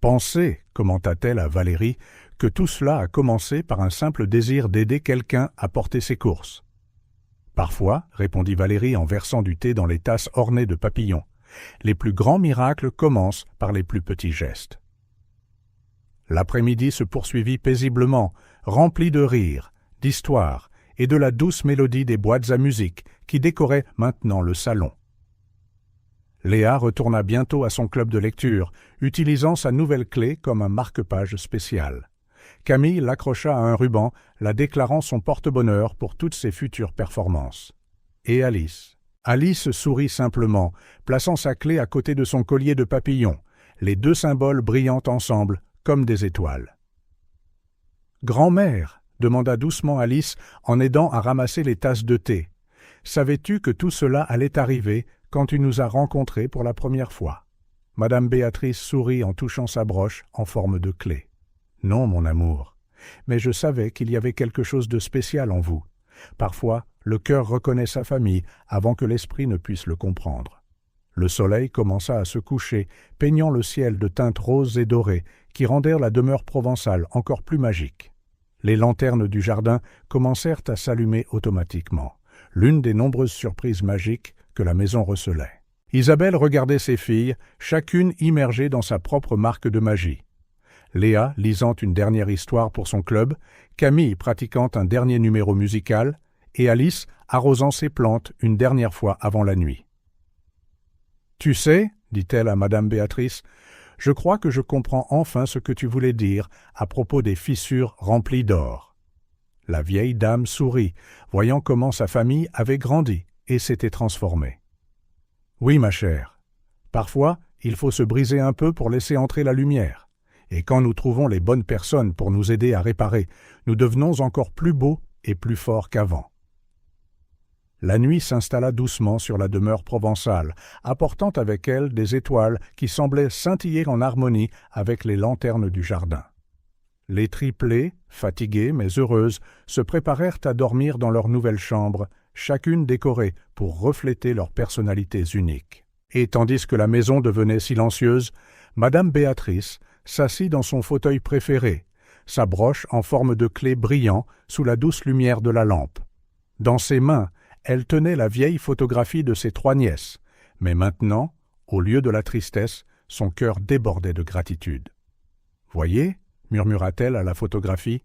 Pensez, commenta-t-elle à Valérie, que tout cela a commencé par un simple désir d'aider quelqu'un à porter ses courses. Parfois, répondit Valérie en versant du thé dans les tasses ornées de papillons, les plus grands miracles commencent par les plus petits gestes. L'après-midi se poursuivit paisiblement, rempli de rires, d'histoires et de la douce mélodie des boîtes à musique qui décoraient maintenant le salon. Léa retourna bientôt à son club de lecture, utilisant sa nouvelle clé comme un marque-page spécial. Camille l'accrocha à un ruban, la déclarant son porte-bonheur pour toutes ses futures performances. Et Alice? Alice sourit simplement, plaçant sa clé à côté de son collier de papillon, les 2 symboles brillant ensemble comme des étoiles. « Grand-mère » demanda doucement Alice en aidant à ramasser les tasses de thé. « Savais-tu que tout cela allait arriver quand tu nous as rencontrés pour la première fois ?» Madame Béatrice sourit en touchant sa broche en forme de clé. « Non, mon amour, mais je savais qu'il y avait quelque chose de spécial en vous. Parfois, le cœur reconnaît sa famille avant que l'esprit ne puisse le comprendre. » Le soleil commença à se coucher, peignant le ciel de teintes roses et dorées qui rendèrent la demeure provençale encore plus magique. Les lanternes du jardin commencèrent à s'allumer automatiquement, l'une des nombreuses surprises magiques que la maison recelait. Isabelle regardait ses filles, chacune immergée dans sa propre marque de magie. Léa lisant une dernière histoire pour son club, Camille pratiquant un dernier numéro musical, et Alice arrosant ses plantes une dernière fois avant la nuit. « Tu sais, dit-elle à Madame Béatrice, je crois que je comprends enfin ce que tu voulais dire à propos des fissures remplies d'or. » La vieille dame sourit, voyant comment sa famille avait grandi et s'était transformée. « Oui, ma chère. Parfois, il faut se briser un peu pour laisser entrer la lumière. Et quand nous trouvons les bonnes personnes pour nous aider à réparer, nous devenons encore plus beaux et plus forts qu'avant. » La nuit s'installa doucement sur la demeure provençale, apportant avec elle des étoiles qui semblaient scintiller en harmonie avec les lanternes du jardin. Les triplées, fatiguées mais heureuses, se préparèrent à dormir dans leur nouvelle chambre, chacune décorée pour refléter leurs personnalités uniques. Et tandis que la maison devenait silencieuse, Madame Béatrice s'assit dans son fauteuil préféré, sa broche en forme de clé brillant sous la douce lumière de la lampe. Dans ses mains, elle tenait la vieille photographie de ses 3 nièces, mais maintenant, au lieu de la tristesse, son cœur débordait de gratitude. « Voyez, murmura-t-elle à la photographie,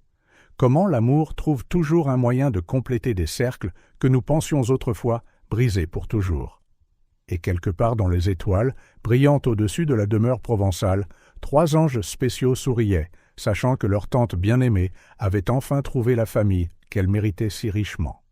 comment l'amour trouve toujours un moyen de compléter des cercles que nous pensions autrefois brisés pour toujours. » Et quelque part dans les étoiles, brillant au-dessus de la demeure provençale, 3 anges spéciaux souriaient, sachant que leur tante bien-aimée avait enfin trouvé la famille qu'elle méritait si richement.